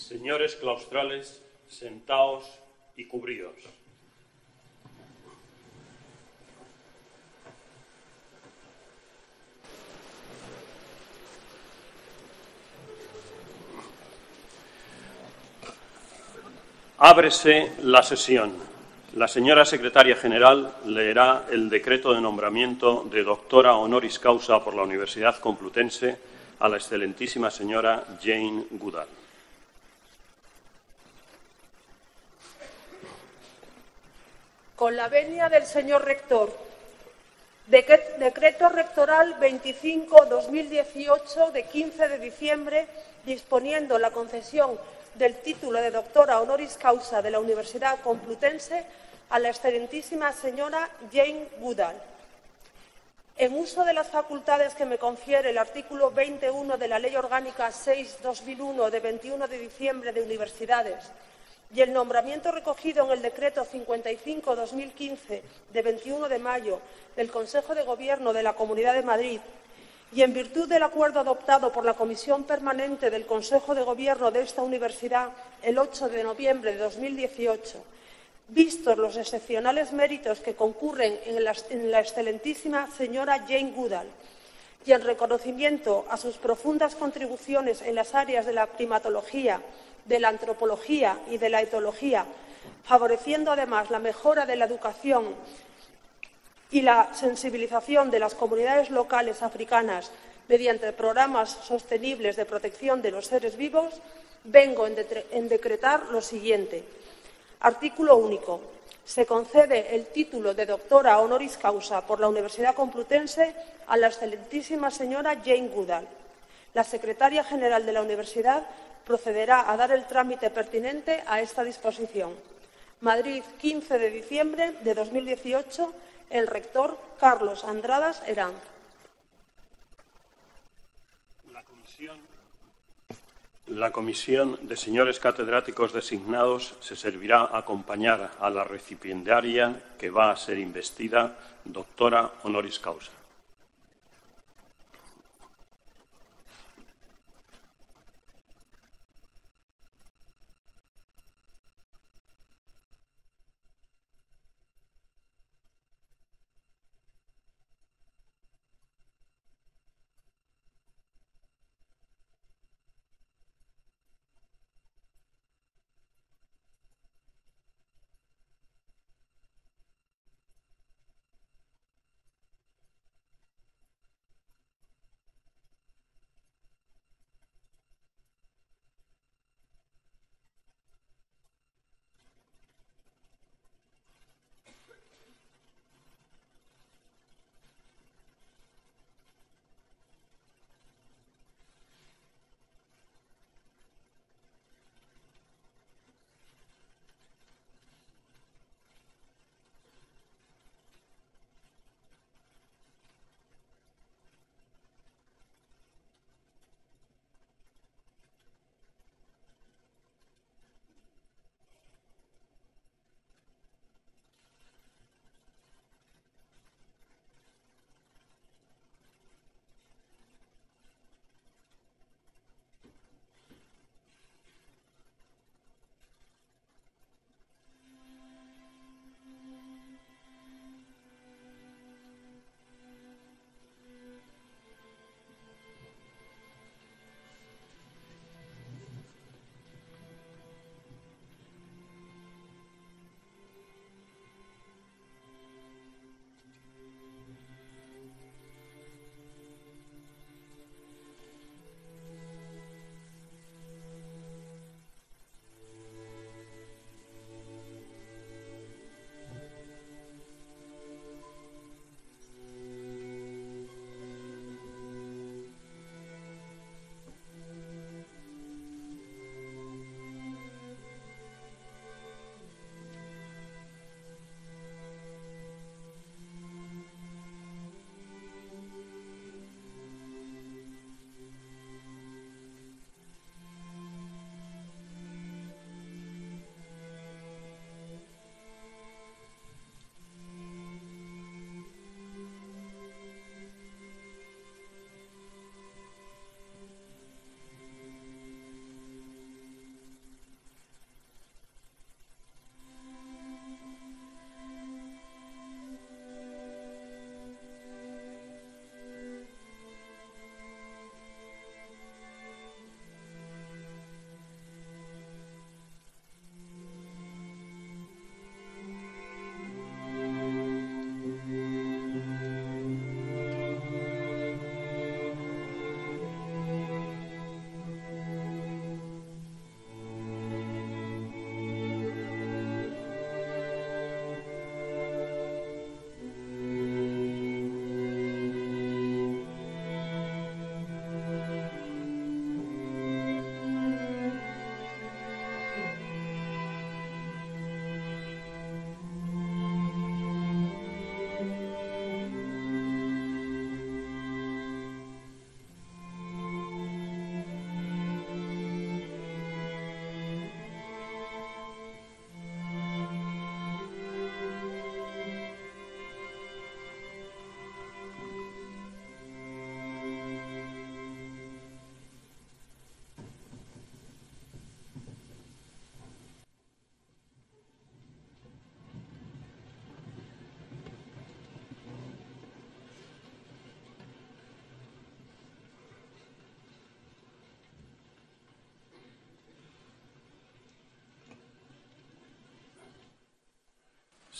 Señores claustrales, sentaos y cubríos. Ábrese la sesión. La señora secretaria general leerá el decreto de nombramiento de doctora honoris causa por la Universidad Complutense a la excelentísima señora Jane Goodall. Con la venia del señor rector, decreto rectoral 25/2018 de 15 de diciembre, disponiendo la concesión del título de doctora honoris causa de la Universidad Complutense a la excelentísima señora Jane Goodall. En uso de las facultades que me confiere el artículo 21 de la Ley Orgánica 6/2001 de 21 de diciembre de Universidades y el nombramiento recogido en el Decreto 55/2015 de 21 de mayo del Consejo de Gobierno de la Comunidad de Madrid y en virtud del acuerdo adoptado por la Comisión Permanente del Consejo de Gobierno de esta universidad el 8 de noviembre de 2018, vistos los excepcionales méritos que concurren en la excelentísima señora Jane Goodall y en reconocimiento a sus profundas contribuciones en las áreas de la primatología, de la antropología y de la etología, favoreciendo además la mejora de la educación y la sensibilización de las comunidades locales africanas mediante programas sostenibles de protección de los seres vivos, vengo en decretar lo siguiente. Artículo único. Se concede el título de doctora honoris causa por la Universidad Complutense a la excelentísima señora Jane Goodall. La secretaria general de la universidad procederá a dar el trámite pertinente a esta disposición. Madrid, 15 de diciembre de 2018, el rector Carlos Andradas Herán. La comisión de señores catedráticos designados se servirá a acompañar a la recipiendaria que va a ser investida doctora honoris causa.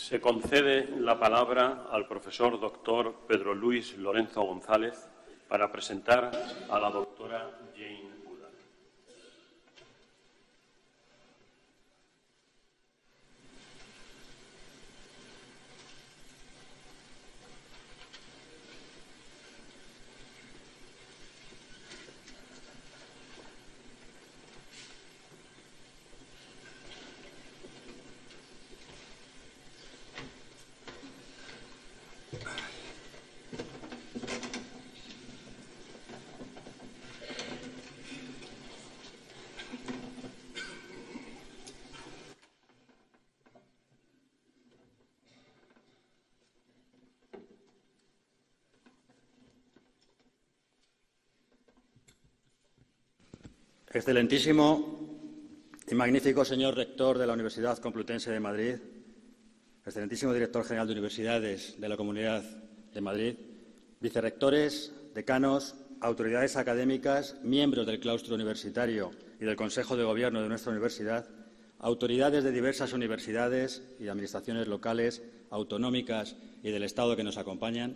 Se concede la palabra al profesor doctor Pedro Lorenzo González para presentar a la doctora Jane Goodall. Excelentísimo y magnífico señor rector de la Universidad Complutense de Madrid, excelentísimo director general de Universidades de la Comunidad de Madrid, vicerrectores, decanos, autoridades académicas, miembros del claustro universitario y del Consejo de Gobierno de nuestra universidad, autoridades de diversas universidades y administraciones locales, autonómicas y del Estado que nos acompañan,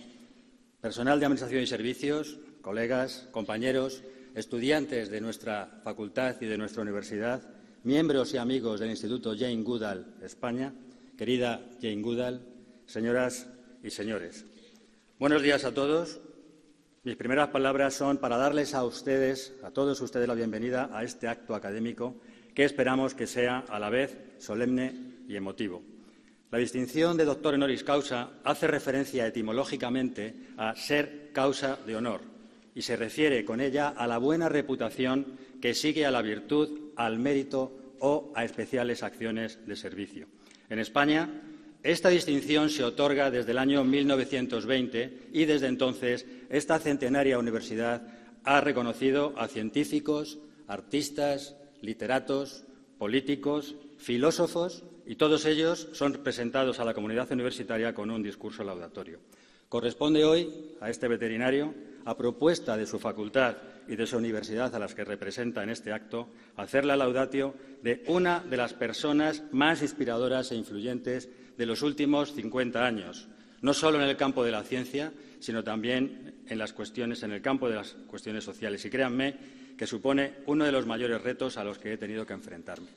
personal de Administración y Servicios, colegas, compañeros, estudiantes de nuestra facultad y de nuestra universidad, miembros y amigos del Instituto Jane Goodall, España, querida Jane Goodall, señoras y señores. Buenos días a todos. Mis primeras palabras son para darles a ustedes, a todos ustedes, la bienvenida a este acto académico que esperamos que sea a la vez solemne y emotivo. La distinción de doctor honoris causa hace referencia etimológicamente a ser causa de honor y se refiere con ella a la buena reputación que sigue a la virtud, al mérito o a especiales acciones de servicio. En España, esta distinción se otorga desde el año 1920 y desde entonces esta centenaria universidad ha reconocido a científicos, artistas, literatos, políticos, filósofos y todos ellos son presentados a la comunidad universitaria con un discurso laudatorio. Corresponde hoy a este veterinario, a propuesta de su facultad y de su universidad a las que representa en este acto, hacer la laudatio de una de las personas más inspiradoras e influyentes de los últimos 50 años, no solo en el campo de la ciencia, sino también en el campo de las cuestiones sociales. Y créanme que supone uno de los mayores retos a los que he tenido que enfrentarme.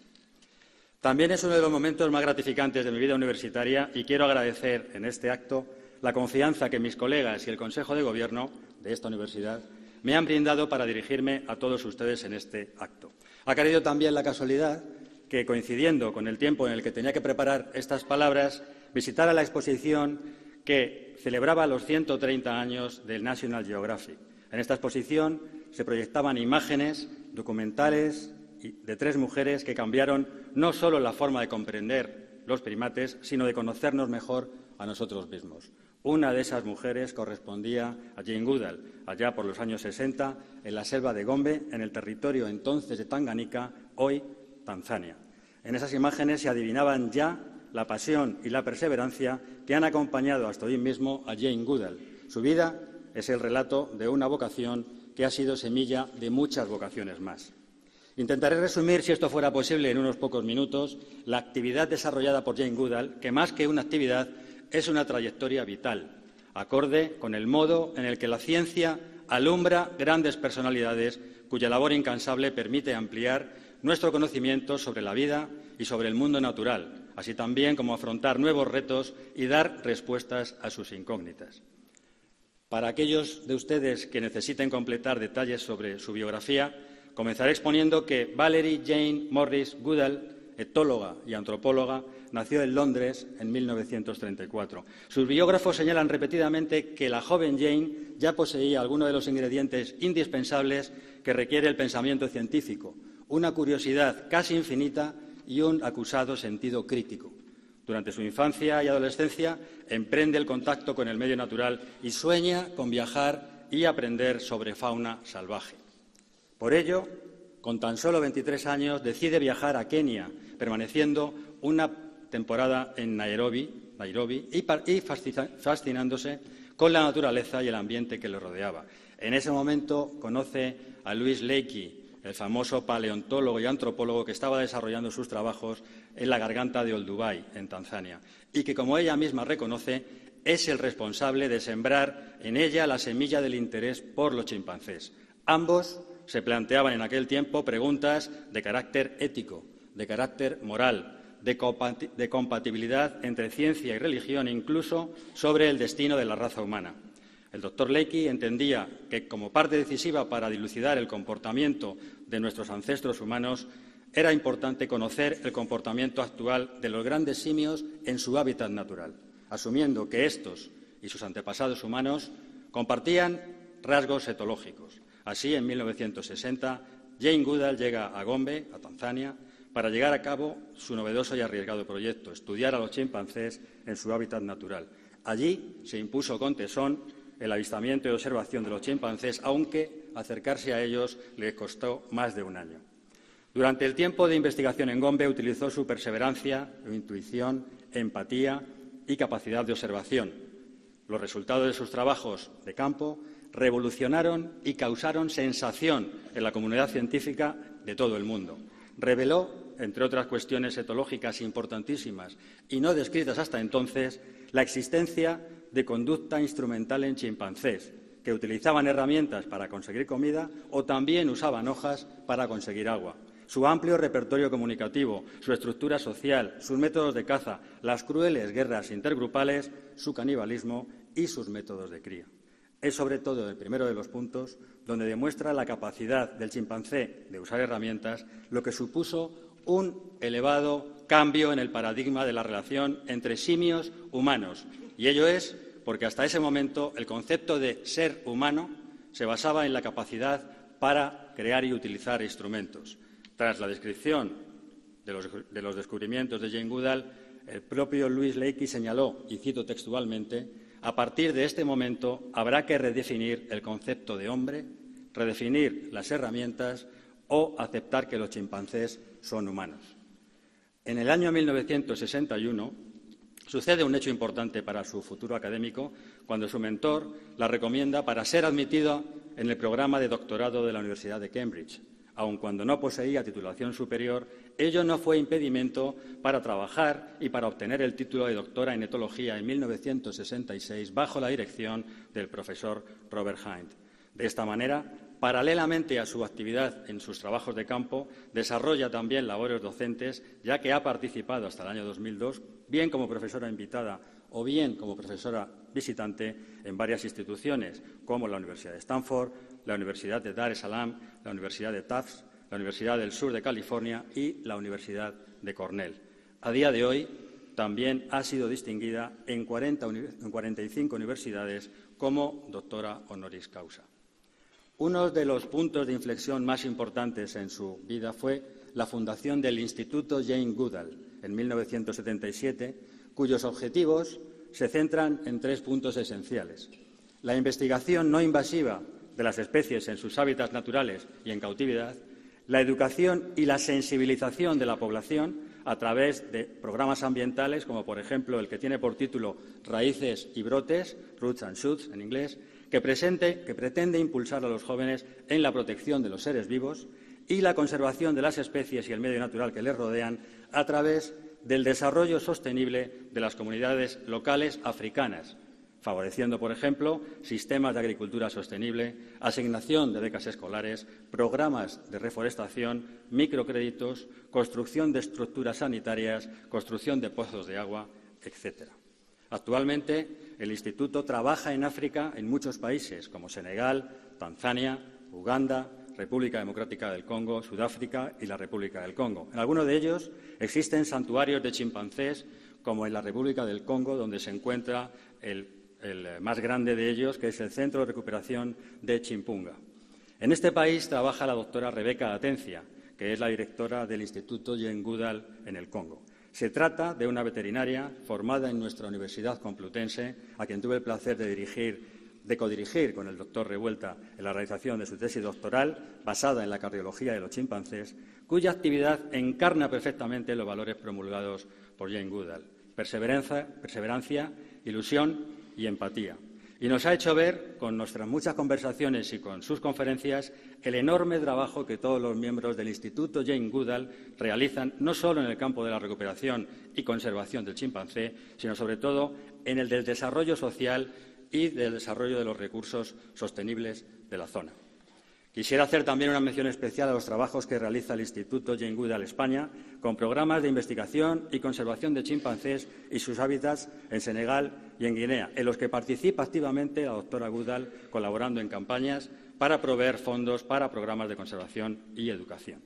También es uno de los momentos más gratificantes de mi vida universitaria y quiero agradecer en este acto la confianza que mis colegas y el Consejo de Gobierno de esta universidad me han brindado para dirigirme a todos ustedes en este acto. Ha querido también la casualidad que, coincidiendo con el tiempo en el que tenía que preparar estas palabras, visitara la exposición que celebraba los 130 años del National Geographic. En esta exposición se proyectaban imágenes documentales de 3 mujeres que cambiaron no solo la forma de comprender los primates, sino de conocernos mejor a nosotros mismos. Una de esas mujeres correspondía a Jane Goodall, allá por los años 60, en la selva de Gombe, en el territorio entonces de Tanganica, hoy Tanzania. En esas imágenes se adivinaban ya la pasión y la perseverancia que han acompañado hasta hoy mismo a Jane Goodall. Su vida es el relato de una vocación que ha sido semilla de muchas vocaciones más. Intentaré resumir, si esto fuera posible, en unos pocos minutos, la actividad desarrollada por Jane Goodall, que más que una actividad es una trayectoria vital, acorde con el modo en el que la ciencia alumbra grandes personalidades cuya labor incansable permite ampliar nuestro conocimiento sobre la vida y sobre el mundo natural, así también como afrontar nuevos retos y dar respuestas a sus incógnitas. Para aquellos de ustedes que necesiten completar detalles sobre su biografía, comenzaré exponiendo que Valerie Jane Morris Goodall, etóloga y antropóloga, nació en Londres en 1934. Sus biógrafos señalan repetidamente que la joven Jane ya poseía algunos de los ingredientes indispensables que requiere el pensamiento científico, una curiosidad casi infinita y un acusado sentido crítico. Durante su infancia y adolescencia emprende el contacto con el medio natural y sueña con viajar y aprender sobre fauna salvaje. Por ello, con tan solo 23 años, decide viajar a Kenia, permaneciendo una temporada en Nairobi y fascinándose con la naturaleza y el ambiente que le rodeaba. En ese momento conoce a Louis Leakey, el famoso paleontólogo y antropólogo que estaba desarrollando sus trabajos en la garganta de Olduvai, en Tanzania, y que, como ella misma reconoce, es el responsable de sembrar en ella la semilla del interés por los chimpancés. Ambos se planteaban en aquel tiempo preguntas de carácter ético, de carácter moral, de compatibilidad entre ciencia y religión, incluso sobre el destino de la raza humana. El doctor Leakey entendía que, como parte decisiva para dilucidar el comportamiento de nuestros ancestros humanos, era importante conocer el comportamiento actual de los grandes simios en su hábitat natural, asumiendo que estos y sus antepasados humanos compartían rasgos etológicos. Así, en 1960, Jane Goodall llega a Gombe, a Tanzania, para llevar a cabo su novedoso y arriesgado proyecto, estudiar a los chimpancés en su hábitat natural. Allí se impuso con tesón el avistamiento y observación de los chimpancés, aunque acercarse a ellos le costó más de un año. Durante el tiempo de investigación en Gombe utilizó su perseverancia, intuición, empatía y capacidad de observación. Los resultados de sus trabajos de campo revolucionaron y causaron sensación en la comunidad científica de todo el mundo. Reveló, entre otras cuestiones etológicas importantísimas y no descritas hasta entonces, la existencia de conducta instrumental en chimpancés, que utilizaban herramientas para conseguir comida o también usaban hojas para conseguir agua. Su amplio repertorio comunicativo, su estructura social, sus métodos de caza, las crueles guerras intergrupales, su canibalismo y sus métodos de cría. Es sobre todo el primero de los puntos donde demuestra la capacidad del chimpancé de usar herramientas, lo que supuso un elevado cambio en el paradigma de la relación entre simios humanos. Y ello es porque hasta ese momento el concepto de ser humano se basaba en la capacidad para crear y utilizar instrumentos. Tras la descripción de los descubrimientos de Jane Goodall, el propio Louis Leakey señaló, y cito textualmente, a partir de este momento habrá que redefinir el concepto de hombre, redefinir las herramientas o aceptar que los chimpancés son humanos. En el año 1961 sucede un hecho importante para su futuro académico cuando su mentor la recomienda para ser admitido en el programa de doctorado de la Universidad de Cambridge. Aun cuando no poseía titulación superior, ello no fue impedimento para trabajar y para obtener el título de doctora en etología en 1966 bajo la dirección del profesor Robert Hind. De esta manera, paralelamente a su actividad en sus trabajos de campo, desarrolla también labores docentes, ya que ha participado hasta el año 2002, bien como profesora invitada o bien como profesora visitante en varias instituciones, como la Universidad de Stanford, la Universidad de Dar es Salaam, la Universidad de Tufts, la Universidad del Sur de California y la Universidad de Cornell. A día de hoy, también ha sido distinguida en 45 universidades como doctora honoris causa. Uno de los puntos de inflexión más importantes en su vida fue la fundación del Instituto Jane Goodall en 1977, cuyos objetivos se centran en 3 puntos esenciales: la investigación no invasiva de las especies en sus hábitats naturales y en cautividad, la educación y la sensibilización de la población a través de programas ambientales, como por ejemplo el que tiene por título Raíces y brotes, Roots and Shoots en inglés, que pretende impulsar a los jóvenes en la protección de los seres vivos, y la conservación de las especies y el medio natural que les rodean a través del desarrollo sostenible de las comunidades locales africanas, favoreciendo, por ejemplo, sistemas de agricultura sostenible, asignación de becas escolares, programas de reforestación, microcréditos, construcción de estructuras sanitarias, construcción de pozos de agua, etc. Actualmente, el Instituto trabaja en África en muchos países, como Senegal, Tanzania, Uganda, República Democrática del Congo, Sudáfrica y la República del Congo. En algunos de ellos existen santuarios de chimpancés, como en la República del Congo, donde se encuentra el más grande de ellos, que es el Centro de Recuperación de Chimpunga. En este país trabaja la doctora Rebeca Atencia, que es la directora del Instituto Jane Goodall en el Congo. Se trata de una veterinaria formada en nuestra Universidad Complutense, a quien tuve el placer de codirigir con el doctor Revuelta en la realización de su tesis doctoral, basada en la cardiología de los chimpancés, cuya actividad encarna perfectamente los valores promulgados por Jane Goodall: perseverancia, ilusión y empatía. y nos ha hecho ver, con nuestras muchas conversaciones y con sus conferencias, el enorme trabajo que todos los miembros del Instituto Jane Goodall realizan, no solo en el campo de la recuperación y conservación del chimpancé, sino sobre todo en el del desarrollo social y del desarrollo de los recursos sostenibles de la zona. Quisiera hacer también una mención especial a los trabajos que realiza el Instituto Jane Goodall España, con programas de investigación y conservación de chimpancés y sus hábitats en Senegal y en Guinea, en los que participa activamente la doctora Goodall, colaborando en campañas para proveer fondos para programas de conservación y educación.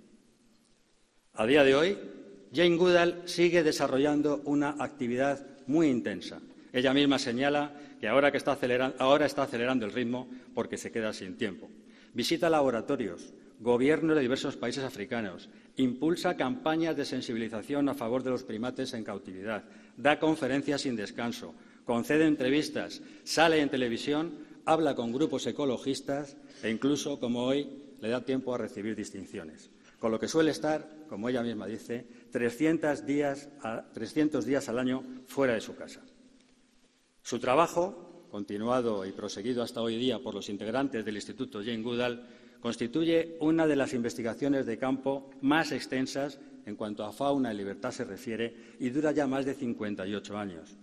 A día de hoy, Jane Goodall sigue desarrollando una actividad muy intensa. Ella misma señala que ahora está acelerando el ritmo porque se queda sin tiempo. Visita laboratorios, gobiernos de diversos países africanos, impulsa campañas de sensibilización a favor de los primates en cautividad, da conferencias sin descanso, concede entrevistas, sale en televisión, habla con grupos ecologistas e incluso, como hoy, le da tiempo a recibir distinciones. Con lo que suele estar, como ella misma dice, 300 días al año fuera de su casa. Su trabajo, continuado y proseguido hasta hoy día por los integrantes del Instituto Jane Goodall, constituye una de las investigaciones de campo más extensas en cuanto a fauna y libertad se refiere y dura ya más de 58 años.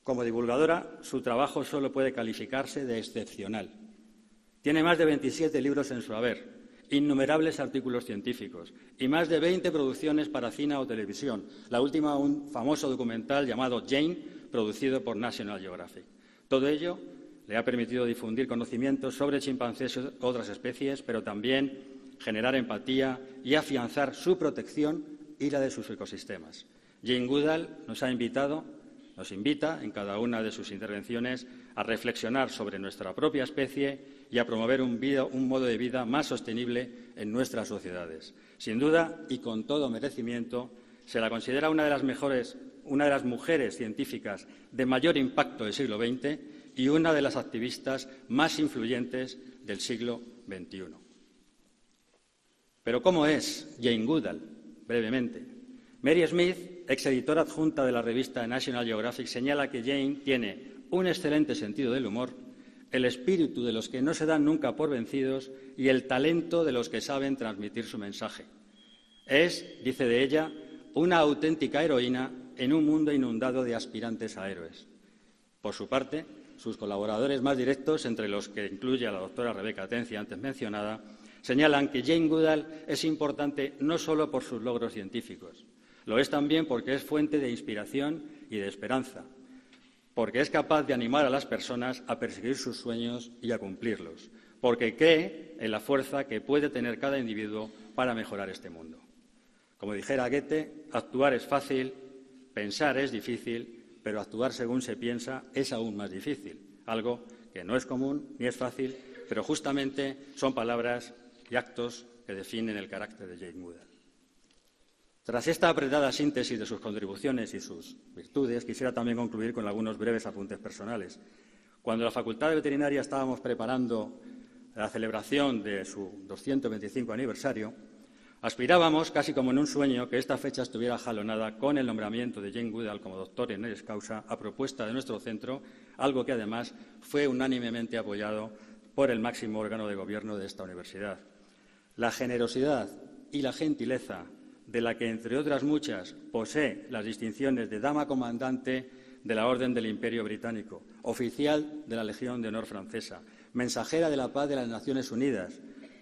Como divulgadora, su trabajo solo puede calificarse de excepcional. Tiene más de 27 libros en su haber, innumerables artículos científicos y más de 20 producciones para cine o televisión, la última un famoso documental llamado Jane, producido por National Geographic. Todo ello le ha permitido difundir conocimientos sobre chimpancés y otras especies, pero también generar empatía y afianzar su protección y la de sus ecosistemas. Jane Goodall nos invita en cada una de sus intervenciones a reflexionar sobre nuestra propia especie y a promover un modo de vida más sostenible en nuestras sociedades. Sin duda, y con todo merecimiento, se la considera una de las mujeres científicas de mayor impacto del siglo XX y una de las activistas más influyentes del siglo XXI. Pero ¿cómo es Jane Goodall? Brevemente. Mary Smith, exeditora adjunta de la revista National Geographic, señala que Jane tiene un excelente sentido del humor, el espíritu de los que no se dan nunca por vencidos y el talento de los que saben transmitir su mensaje. Es, dice de ella, una auténtica heroína en un mundo inundado de aspirantes a héroes. Por su parte, sus colaboradores más directos, entre los que incluye a la doctora Rebeca Atencia, antes mencionada, señalan que Jane Goodall es importante no solo por sus logros científicos, lo es también porque es fuente de inspiración y de esperanza, porque es capaz de animar a las personas a perseguir sus sueños y a cumplirlos, porque cree en la fuerza que puede tener cada individuo para mejorar este mundo. Como dijera Goethe, actuar es fácil, pensar es difícil, pero actuar según se piensa es aún más difícil, algo que no es común ni es fácil, pero justamente son palabras y actos que definen el carácter de Jane Goodall. Tras esta apretada síntesis de sus contribuciones y sus virtudes, quisiera también concluir con algunos breves apuntes personales. Cuando en la Facultad de Veterinaria estábamos preparando la celebración de su 225 aniversario, aspirábamos, casi como en un sueño, que esta fecha estuviera jalonada con el nombramiento de Jane Goodall como doctora honoris causa a propuesta de nuestro centro, algo que además fue unánimemente apoyado por el máximo órgano de gobierno de esta universidad. La generosidad y la gentileza de la que, entre otras muchas, posee las distinciones de Dama Comandante de la Orden del Imperio Británico, oficial de la Legión de Honor francesa, mensajera de la paz de las Naciones Unidas,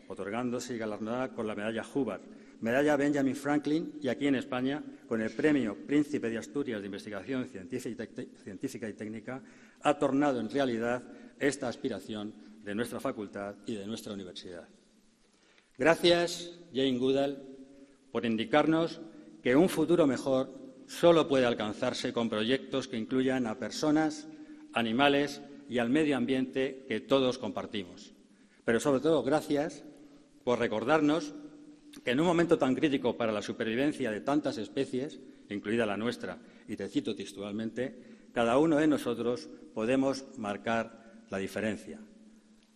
otorgándose y galardonada con la medalla Hubbard, medalla Benjamin Franklin y aquí en España con el premio Príncipe de Asturias de Investigación Científica y Técnica, ha tornado en realidad esta aspiración de nuestra facultad y de nuestra universidad. Gracias, Jane Goodall, por indicarnos que un futuro mejor solo puede alcanzarse con proyectos que incluyan a personas, animales y al medio ambiente que todos compartimos. Pero, sobre todo, gracias por recordarnos que en un momento tan crítico para la supervivencia de tantas especies, incluida la nuestra, y te cito textualmente, cada uno de nosotros podemos marcar la diferencia.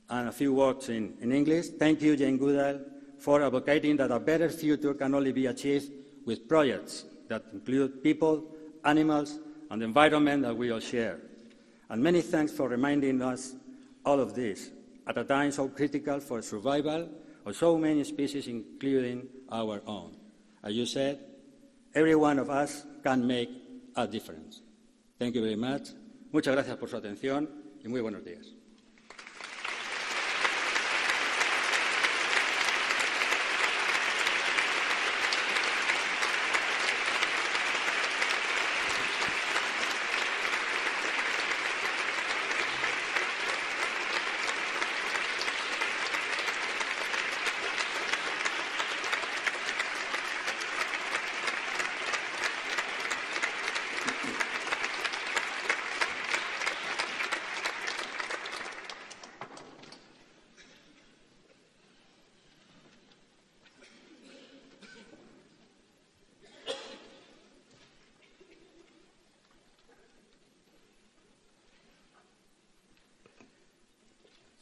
And a few words in English. Thank you, Jane Goodall, for advocating that a better future can only be achieved with projects that include people, animals, and the environment that we all share. And many thanks for reminding us all of this at a time so critical for the survival of so many species, including our own. As you said, every one of us can make a difference. Thank you very much. Muchas gracias por su atención y muy buenos días.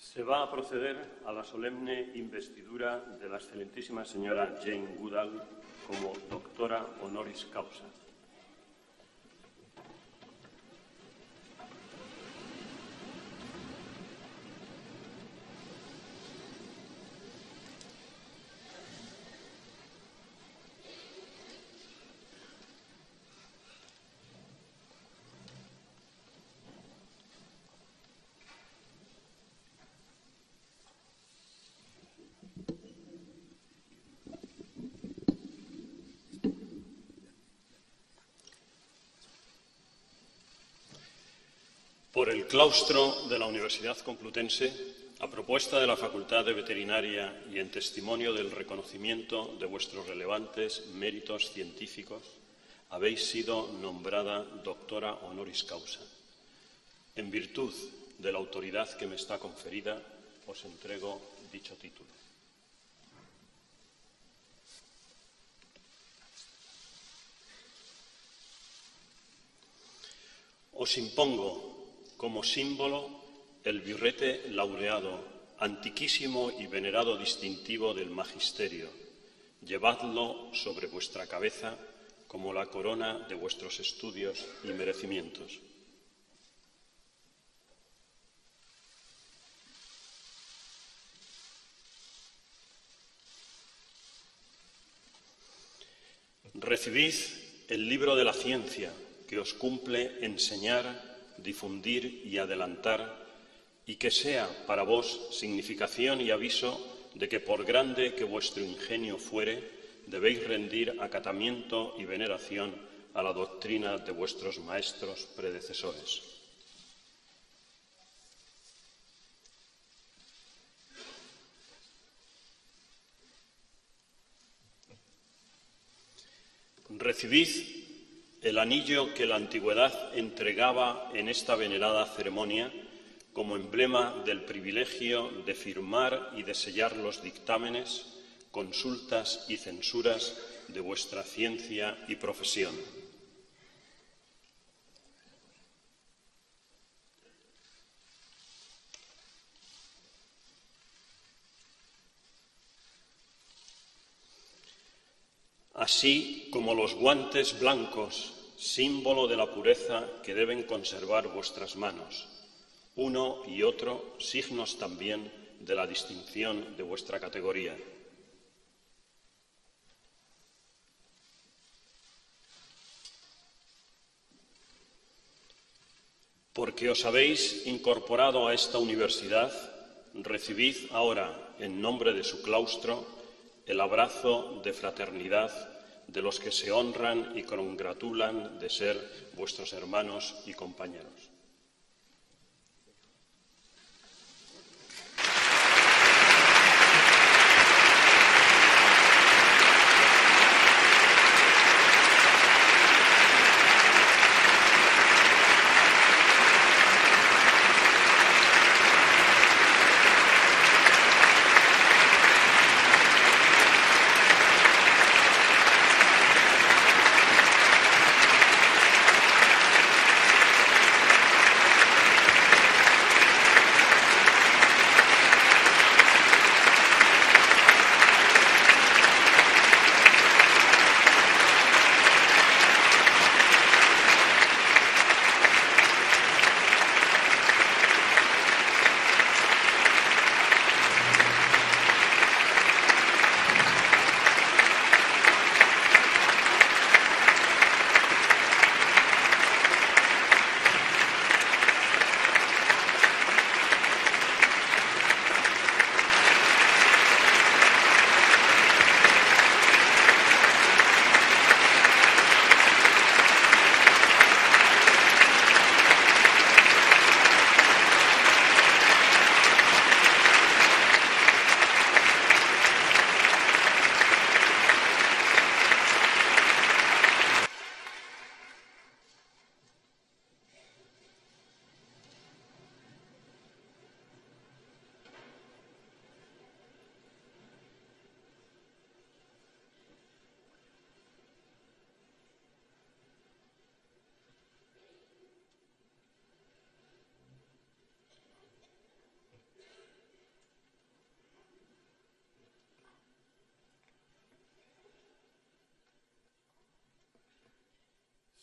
Se va a proceder a la solemne investidura de la excelentísima señora Jane Goodall como doctora honoris causa. Por el claustro de la Universidad Complutense, a propuesta de la Facultad de Veterinaria y en testimonio del reconocimiento de vuestros relevantes méritos científicos, habéis sido nombrada doctora honoris causa. En virtud de la autoridad que me está conferida, os entrego dicho título. Os impongo como símbolo el birrete laureado, antiquísimo y venerado distintivo del magisterio. Llevadlo sobre vuestra cabeza como la corona de vuestros estudios y merecimientos. Recibid el libro de la ciencia que os cumple enseñar, difundir y adelantar, y que sea para vos significación y aviso de que por grande que vuestro ingenio fuere, debéis rendir acatamiento y veneración a la doctrina de vuestros maestros predecesores. Recibid el anillo que la antigüedad entregaba en esta venerada ceremonia como emblema del privilegio de firmar y de sellar los dictámenes, consultas y censuras de vuestra ciencia y profesión. Así como los guantes blancos, símbolo de la pureza que deben conservar vuestras manos, uno y otro signos también de la distinción de vuestra categoría. Porque os habéis incorporado a esta universidad, recibid ahora, en nombre de su claustro, el abrazo de fraternidad de los que se honran y congratulan de ser vuestros hermanos y compañeros.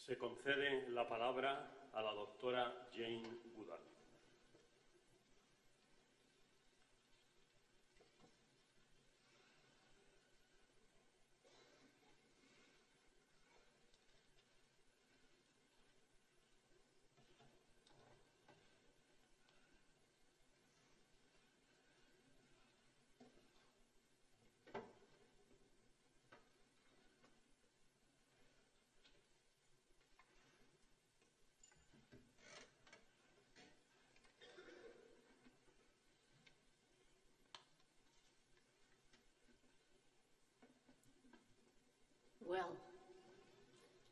Se concede la palabra a la doctora Jane Goodall. Well,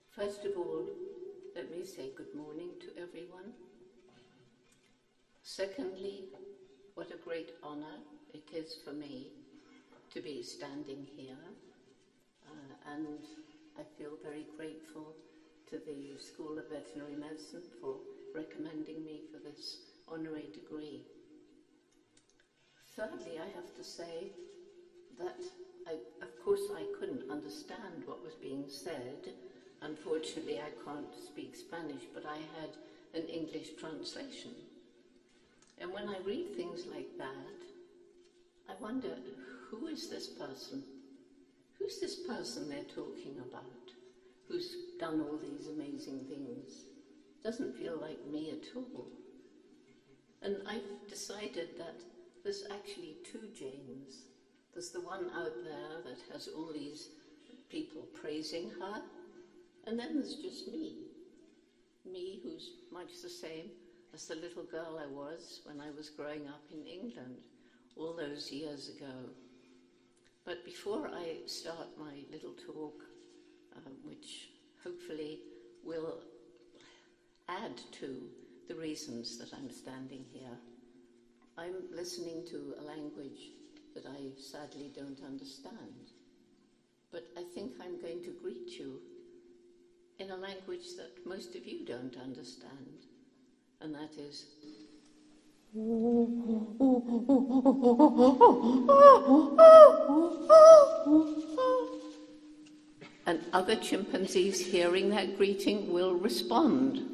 first of all, let me say good morning to everyone. Secondly, what a great honor it is for me to be standing here, and I feel very grateful to the School of Veterinary Medicine for recommending me for this honorary degree. Thirdly, I have to say that of course I couldn't understand what was being said. Unfortunately, I can't speak Spanish, but I had an English translation. And when I read things like that, I wonder, who is this person? Who's this person they're talking about? Who's done all these amazing things? Doesn't feel like me at all. And I've decided that there's actually two Janes. There's the one out there that has all these people praising her, and then there's just me. Me, who's much the same as the little girl I was when I was growing up in England all those years ago. But before I start my little talk, which hopefully will add to the reasons that I'm standing here, I'm listening to a language that I sadly don't understand. But I think I'm going to greet you in a language that most of you don't understand, and that is and other chimpanzees hearing that greeting will respond.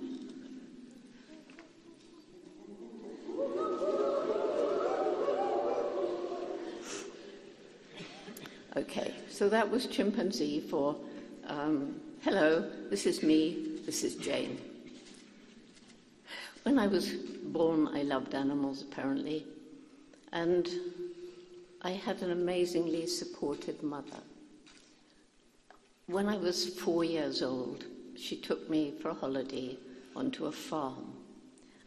Okay, so that was chimpanzee for hello, this is me, this is Jane. When I was born, I loved animals, apparently, and I had an amazingly supportive mother. When I was 4 years old, she took me for a holiday onto a farm.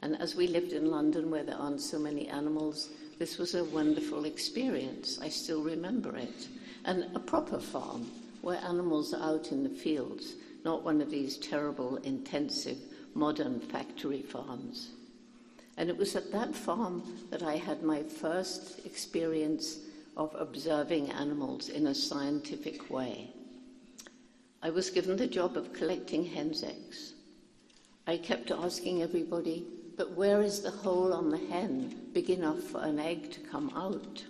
And as we lived in London, where there aren't so many animals, this was a wonderful experience. I still remember it. And a proper farm, where animals are out in the fields, not one of these terrible, intensive, modern factory farms. And it was at that farm that I had my first experience of observing animals in a scientific way. I was given the job of collecting hen's eggs. I kept asking everybody, but where is the hole on the hen big enough for an egg to come out?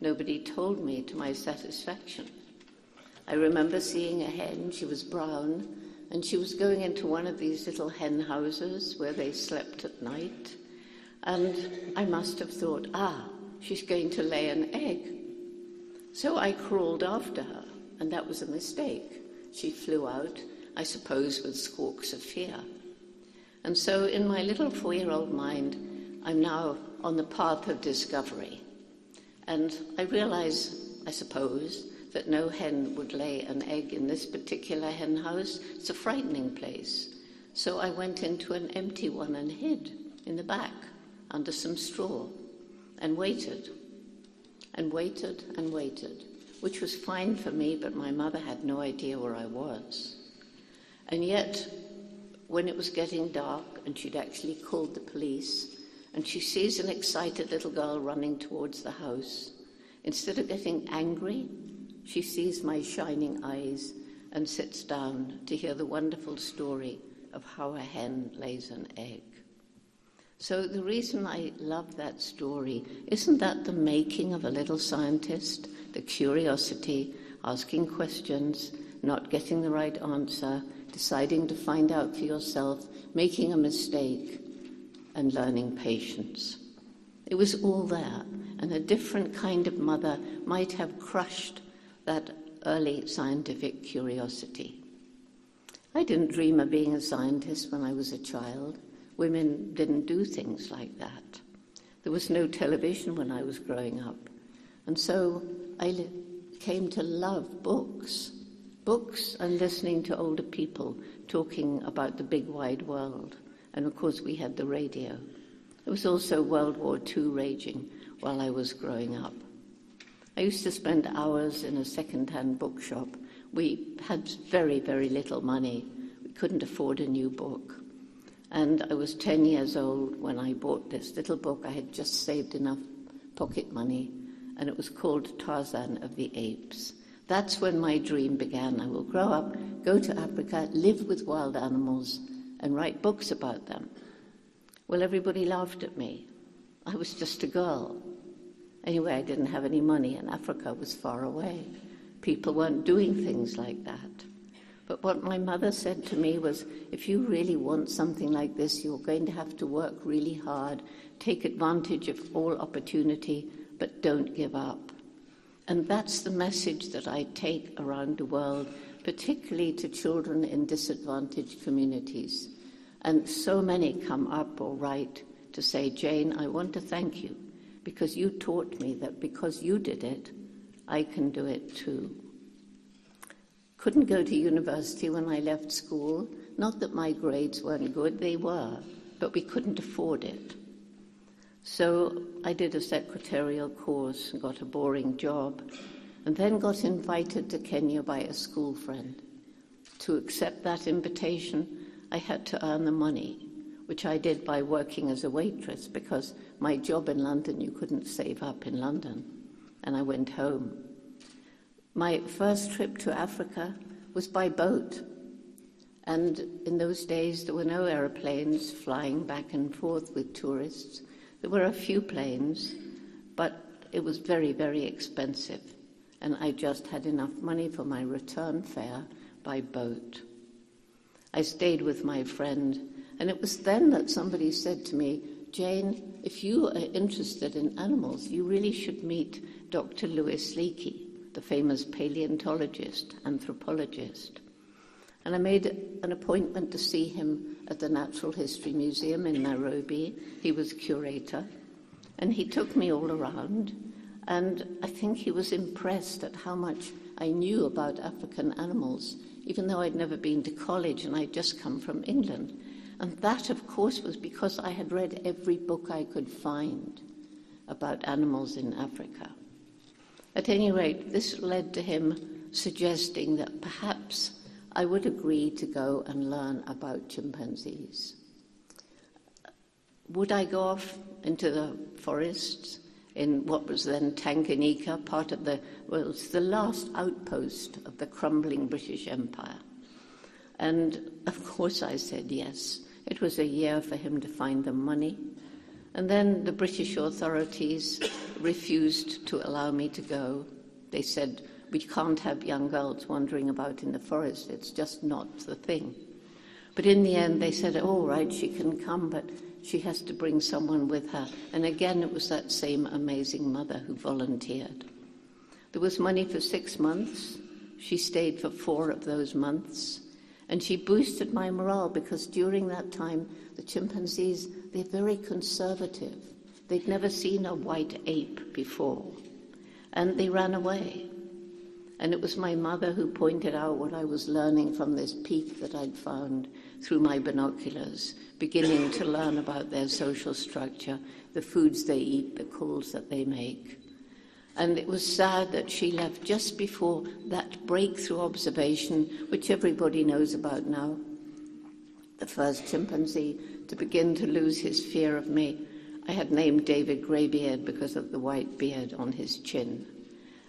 Nobody told me, to my satisfaction. I remember seeing a hen. She was brown, and she was going into one of these little hen houses where they slept at night. And I must have thought, she's going to lay an egg. So I crawled after her, and that was a mistake. She flew out, I suppose, with squawks of fear. And so in my little 4-year-old mind, I'm now on the path of discovery. And I realize, I suppose, that no hen would lay an egg in this particular hen house. It's a frightening place. So I went into an empty one and hid in the back under some straw and waited and waited and waited, which was fine for me, but my mother had no idea where I was. And yet, when it was getting dark and she'd actually called the police, and she sees an excited little girl running towards the house, instead of getting angry, she sees my shining eyes and sits down to hear the wonderful story of how a hen lays an egg. So the reason I love that story, isn't that the making of a little scientist? The curiosity, asking questions, not getting the right answer, deciding to find out for yourself, making a mistake, and learning patience. It was all there, and a different kind of mother might have crushed that early scientific curiosity. I didn't dream of being a scientist when I was a child. Women didn't do things like that. There was no television when I was growing up. And so I came to love books and listening to older people talking about the big wide world. And of course we had the radio. There was also World War II raging while I was growing up. I used to spend hours in a second-hand bookshop. We had very, very little money. We couldn't afford a new book. And I was 10 years old when I bought this little book. I had just saved enough pocket money, and it was called Tarzan of the Apes. That's when my dream began. I will grow up, go to Africa, live with wild animals, and write books about them. Well, everybody laughed at me. I was just a girl. Anyway, I didn't have any money, and Africa was far away. People weren't doing things like that. But what my mother said to me was, if you really want something like this, you're going to have to work really hard, take advantage of all opportunity, but don't give up. And that's the message that I take around the world, particularly to children in disadvantaged communities. And so many come up or write to say, Jane, I want to thank you, because you taught me that because you did it, I can do it too. Couldn't go to university when I left school. Not that my grades weren't good, they were, but we couldn't afford it. So I did a secretarial course and got a boring job, and then got invited to Kenya by a school friend. To accept that invitation, I had to earn the money, which I did by working as a waitress, because my job in London, you couldn't save up in London, and I went home. My first trip to Africa was by boat, and in those days there were no aeroplanes flying back and forth with tourists. There were a few planes, but it was very, very expensive, and I just had enough money for my return fare by boat. I stayed with my friend, and it was then that somebody said to me, Jane, if you are interested in animals, you really should meet Dr. Louis Leakey, the famous paleontologist, anthropologist. And I made an appointment to see him at the Natural History Museum in Nairobi. He was curator, and he took me all around, and I think he was impressed at how much I knew about African animals, even though I'd never been to college and I'd just come from England. And that, of course, was because I had read every book I could find about animals in Africa. At any rate, this led to him suggesting that perhaps I would agree to go and learn about chimpanzees. Would I go off into the forests in what was then Tanganyika, part of it's the last outpost of the crumbling British Empire? And of course I said yes. It was a year for him to find the money. And then the British authorities refused to allow me to go. They said, we can't have young girls wandering about in the forest. It's just not the thing. But in the end, they said, all right, she can come, but she has to bring someone with her. And again, it was that same amazing mother who volunteered. There was money for 6 months. She stayed for 4 of those months. And she boosted my morale, because during that time, the chimpanzees, they're very conservative. They'd never seen a white ape before. And they ran away. And it was my mother who pointed out what I was learning from this peak that I'd found through my binoculars, beginning to learn about their social structure, the foods they eat, the calls that they make. And it was sad that she left just before that breakthrough observation, which everybody knows about now. The first chimpanzee to begin to lose his fear of me, I had named David Greybeard because of the white beard on his chin.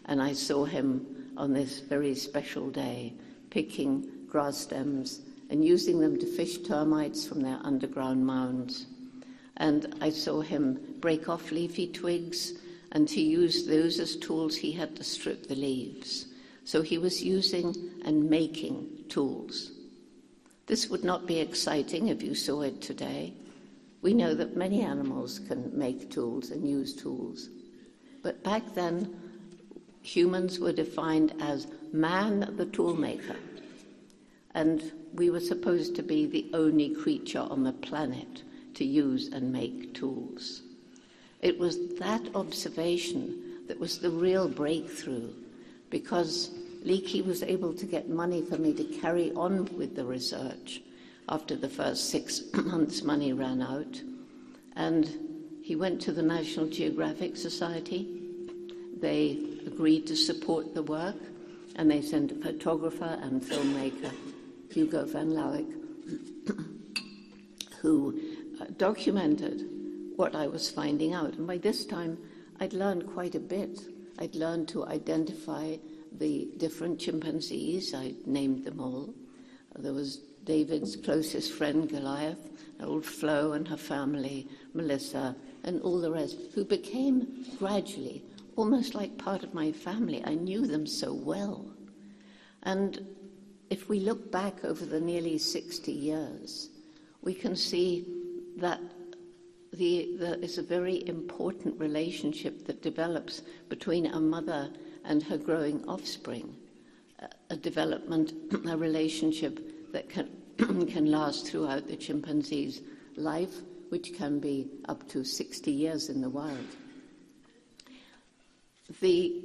And I saw him on this very special day, picking grass stems and using them to fish termites from their underground mounds. And I saw him break off leafy twigs, and to use those as tools, he had to strip the leaves. So he was using and making tools. This would not be exciting if you saw it today. We know that many animals can make tools and use tools. But back then, humans were defined as man the tool maker. And we were supposed to be the only creature on the planet to use and make tools. It was that observation that was the real breakthrough, because Leakey was able to get money for me to carry on with the research after the first 6 months money ran out. And he went to the National Geographic Society. They agreed to support the work, and they sent a photographer and filmmaker, Hugo van Lauwijk, who documented what I was finding out. And by this time, I'd learned quite a bit. I'd learned to identify the different chimpanzees. I named them all. There was David's closest friend, Goliath, old Flo and her family, Melissa, and all the rest, who became gradually almost like part of my family. I knew them so well. And if we look back over the nearly 60 years, we can see that there is a very important relationship that develops between a mother and her growing offspring, a relationship that can last throughout the chimpanzee's life, which can be up to 60 years in the wild. The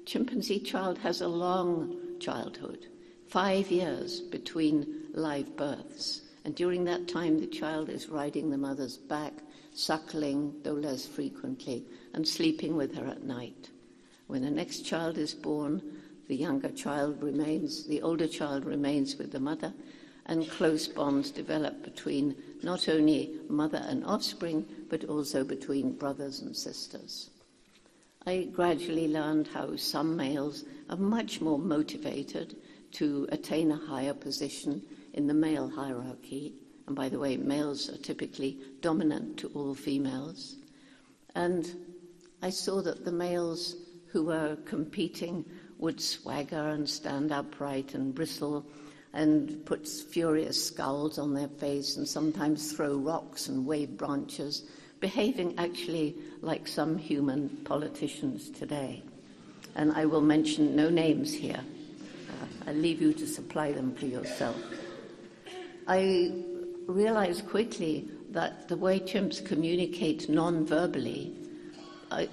chimpanzee child has a long childhood, 5 years between live births. And during that time, the child is riding the mother's back, suckling, though less frequently, and sleeping with her at night. When the next child is born, the older child remains with the mother, and close bonds develop between not only mother and offspring, but also between brothers and sisters. I gradually learned how some males are much more motivated to attain a higher position in the male hierarchy. And by the way, males are typically dominant to all females. And I saw that the males who were competing would swagger and stand upright and bristle and put furious scowls on their face and sometimes throw rocks and wave branches, behaving actually like some human politicians today. And I will mention no names here. I'll leave you to supply them for yourself. I realized quickly that the way chimps communicate non-verbally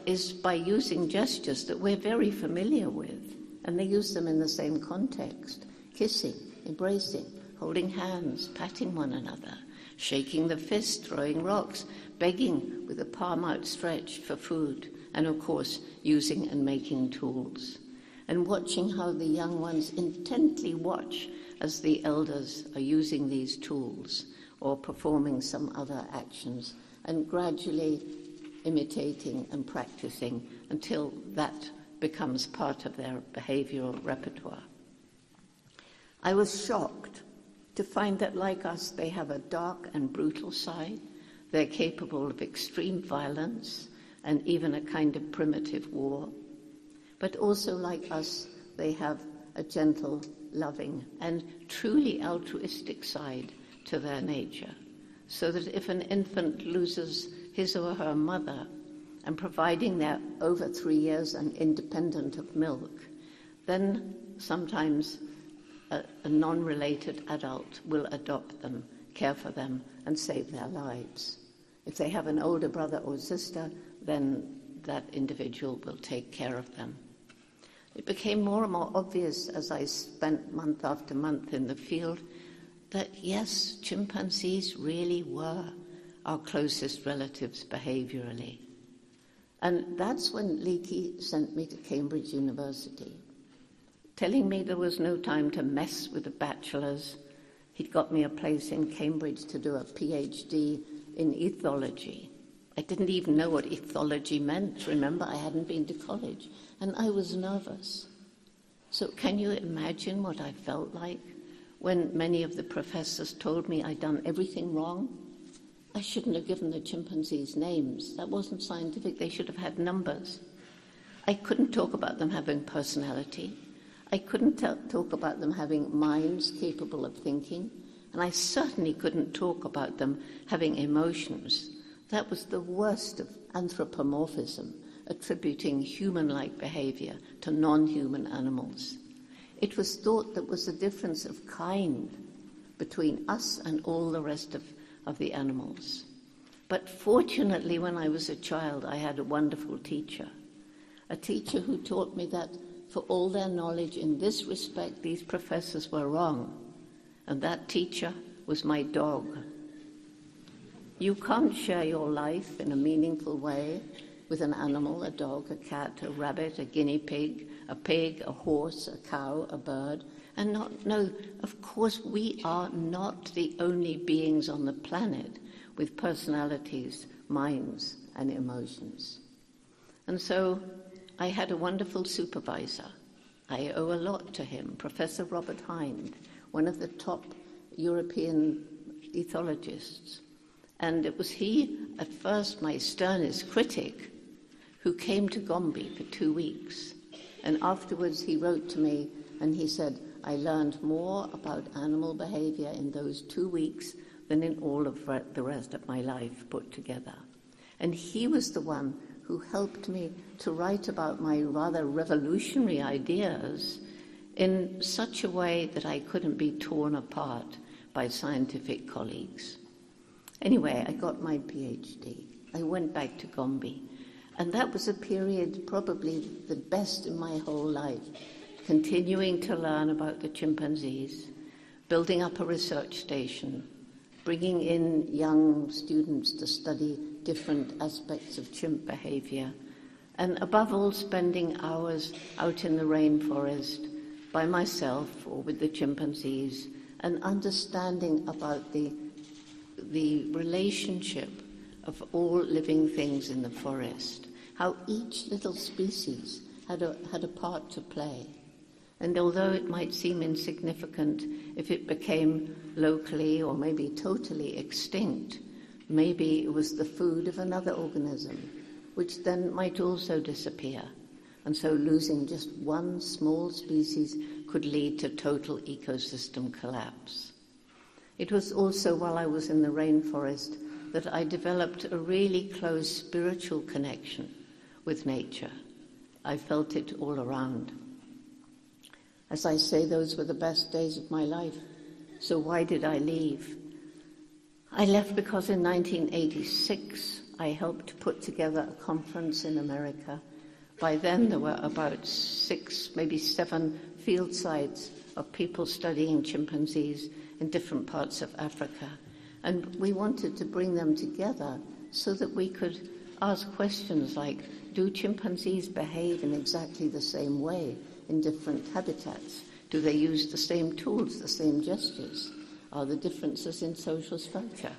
is by using gestures that we're very familiar with, and they use them in the same context: kissing, embracing, holding hands, patting one another, shaking the fist, throwing rocks, begging with a palm outstretched for food, and of course using and making tools. And watching how the young ones intently watch as the elders are using these tools or performing some other actions, and gradually imitating and practicing until that becomes part of their behavioral repertoire. I was shocked to find that, like us, they have a dark and brutal side. They're capable of extreme violence and even a kind of primitive war. But also, like us, they have a gentle, loving, and truly altruistic side to their nature, so that if an infant loses his or her mother, and providing they're over 3 years and independent of milk, then sometimes a non-related adult will adopt them, care for them, and save their lives. If they have an older brother or sister, then that individual will take care of them. It became more and more obvious as I spent month after month in the field that, yes, chimpanzees really were our closest relatives behaviorally. And that's when Leakey sent me to Cambridge University, telling me there was no time to mess with the bachelors. He'd got me a place in Cambridge to do a PhD in ethology. I didn't even know what ethology meant. Remember, I hadn't been to college, and I was nervous. So can you imagine what I felt like when many of the professors told me I'd done everything wrong? I shouldn't have given the chimpanzees names. That wasn't scientific. They should have had numbers. I couldn't talk about them having personality. I couldn't talk about them having minds capable of thinking. and I certainly couldn't talk about them having emotions. That was the worst of anthropomorphism, attributing human-like behavior to non-human animals. It was thought that was a difference of kind between us and all the rest of the animals. But fortunately, when I was a child, I had a wonderful teacher, a teacher who taught me that for all their knowledge in this respect, these professors were wrong. And that teacher was my dog. You can't share your life in a meaningful way with an animal, a dog, a cat, a rabbit, a guinea pig, a horse, a cow, a bird, and not know, of course, we are not the only beings on the planet with personalities, minds, and emotions. And so I had a wonderful supervisor. I owe a lot to him, Professor Robert Hind, one of the top European ethologists. And it was he, at first my sternest critic, who came to Gombe for 2 weeks. And afterwards he wrote to me and he said, I learned more about animal behavior in those 2 weeks than in all of the rest of my life put together. And he was the one who helped me to write about my rather revolutionary ideas in such a way that I couldn't be torn apart by scientific colleagues. Anyway, I got my PhD. I went back to Gombe. And that was a period probably the best in my whole life, continuing to learn about the chimpanzees, building up a research station, bringing in young students to study different aspects of chimp behavior, and above all, spending hours out in the rainforest by myself or with the chimpanzees and understanding about the relationship of all living things in the forest, how each little species had a part to play. And although it might seem insignificant if it became locally or maybe totally extinct, maybe it was the food of another organism, which then might also disappear. And so losing just one small species could lead to total ecosystem collapse. It was also while I was in the rainforest that I developed a really close spiritual connection with nature. I felt it all around. As I say, those were the best days of my life. So why did I leave? I left because in 1986 I helped put together a conference in America. By then there were about 6, maybe 7 field sites of people studying chimpanzees in different parts of Africa. And we wanted to bring them together so that we could ask questions like, do chimpanzees behave in exactly the same way in different habitats? Do they use the same tools, the same gestures? Are there differences in social structure?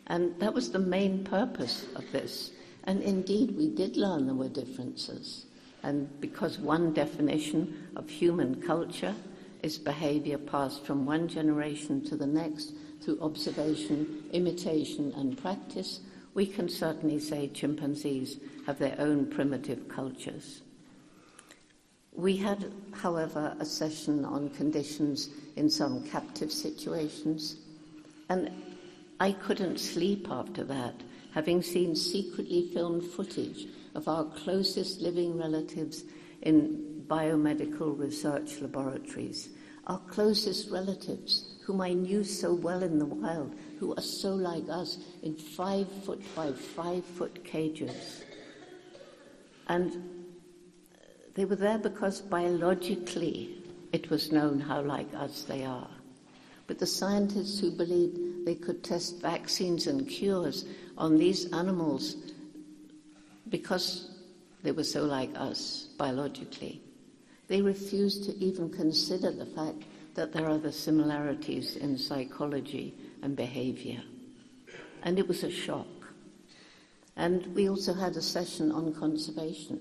And that was the main purpose of this. And indeed, we did learn there were differences. And because one definition of human culture is behavior passed from one generation to the next through observation, imitation, and practice, we can certainly say chimpanzees have their own primitive cultures. We had, however, a session on conditions in some captive situations, and I couldn't sleep after that, having seen secretly filmed footage of our closest living relatives in biomedical research laboratories, our closest relatives, whom I knew so well in the wild, who are so like us, in 5-foot by 5-foot cages. And they were there because biologically it was known how like us they are. But the scientists who believed they could test vaccines and cures on these animals because they were so like us biologically, they refused to even consider the fact that there are the similarities in psychology and behavior. And it was a shock. And we also had a session on conservation.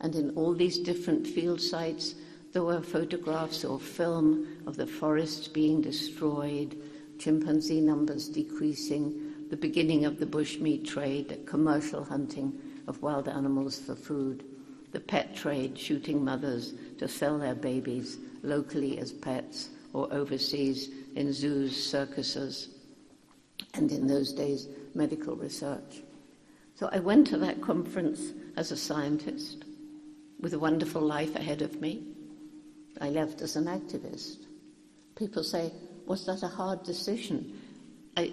And in all these different field sites, there were photographs or film of the forests being destroyed, chimpanzee numbers decreasing, the beginning of the bushmeat trade, the commercial hunting of wild animals for food, the pet trade, shooting mothers to sell their babies locally as pets or overseas in zoos, circuses, and in those days, medical research. So I went to that conference as a scientist with a wonderful life ahead of me. I left as an activist. People say, was that a hard decision? I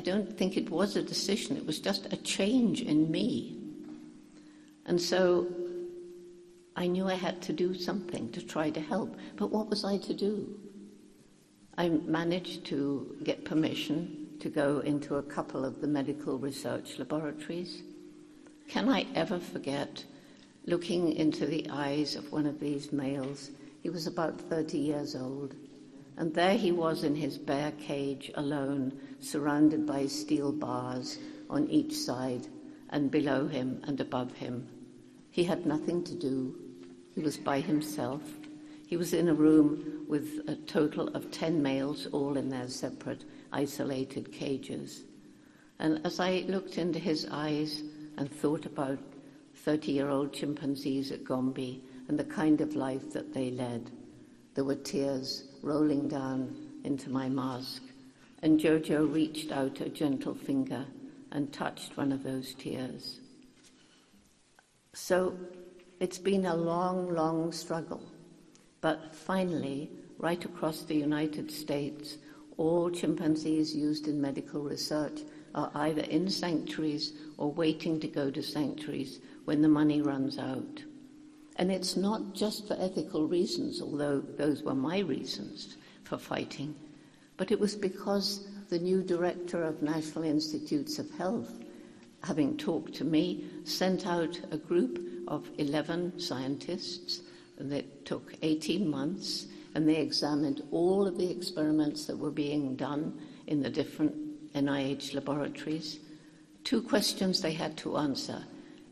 don't think it was a decision. It was just a change in me. And so I knew I had to do something to try to help. But what was I to do? I managed to get permission to go into a couple of the medical research laboratories. Can I ever forget looking into the eyes of one of these males? He was about 30 years old. And there he was in his bear cage alone, surrounded by steel bars on each side, and below him and above him. He had nothing to do. He was by himself. He was in a room with a total of 10 males, all in their separate, isolated cages. And as I looked into his eyes and thought about 30-year-old chimpanzees at Gombe and the kind of life that they led, there were tears rolling down into my mask, and Jojo reached out a gentle finger and touched one of those tears. So it's been a long, long struggle, but finally, right across the United States, all chimpanzees used in medical research are either in sanctuaries or waiting to go to sanctuaries when the money runs out. And it's not just for ethical reasons, although those were my reasons for fighting, but it was because the new director of National Institutes of Health, having talked to me, sent out a group of 11 scientists that took 18 months, and they examined all of the experiments that were being done in the different NIH laboratories. 2 questions they had to answer.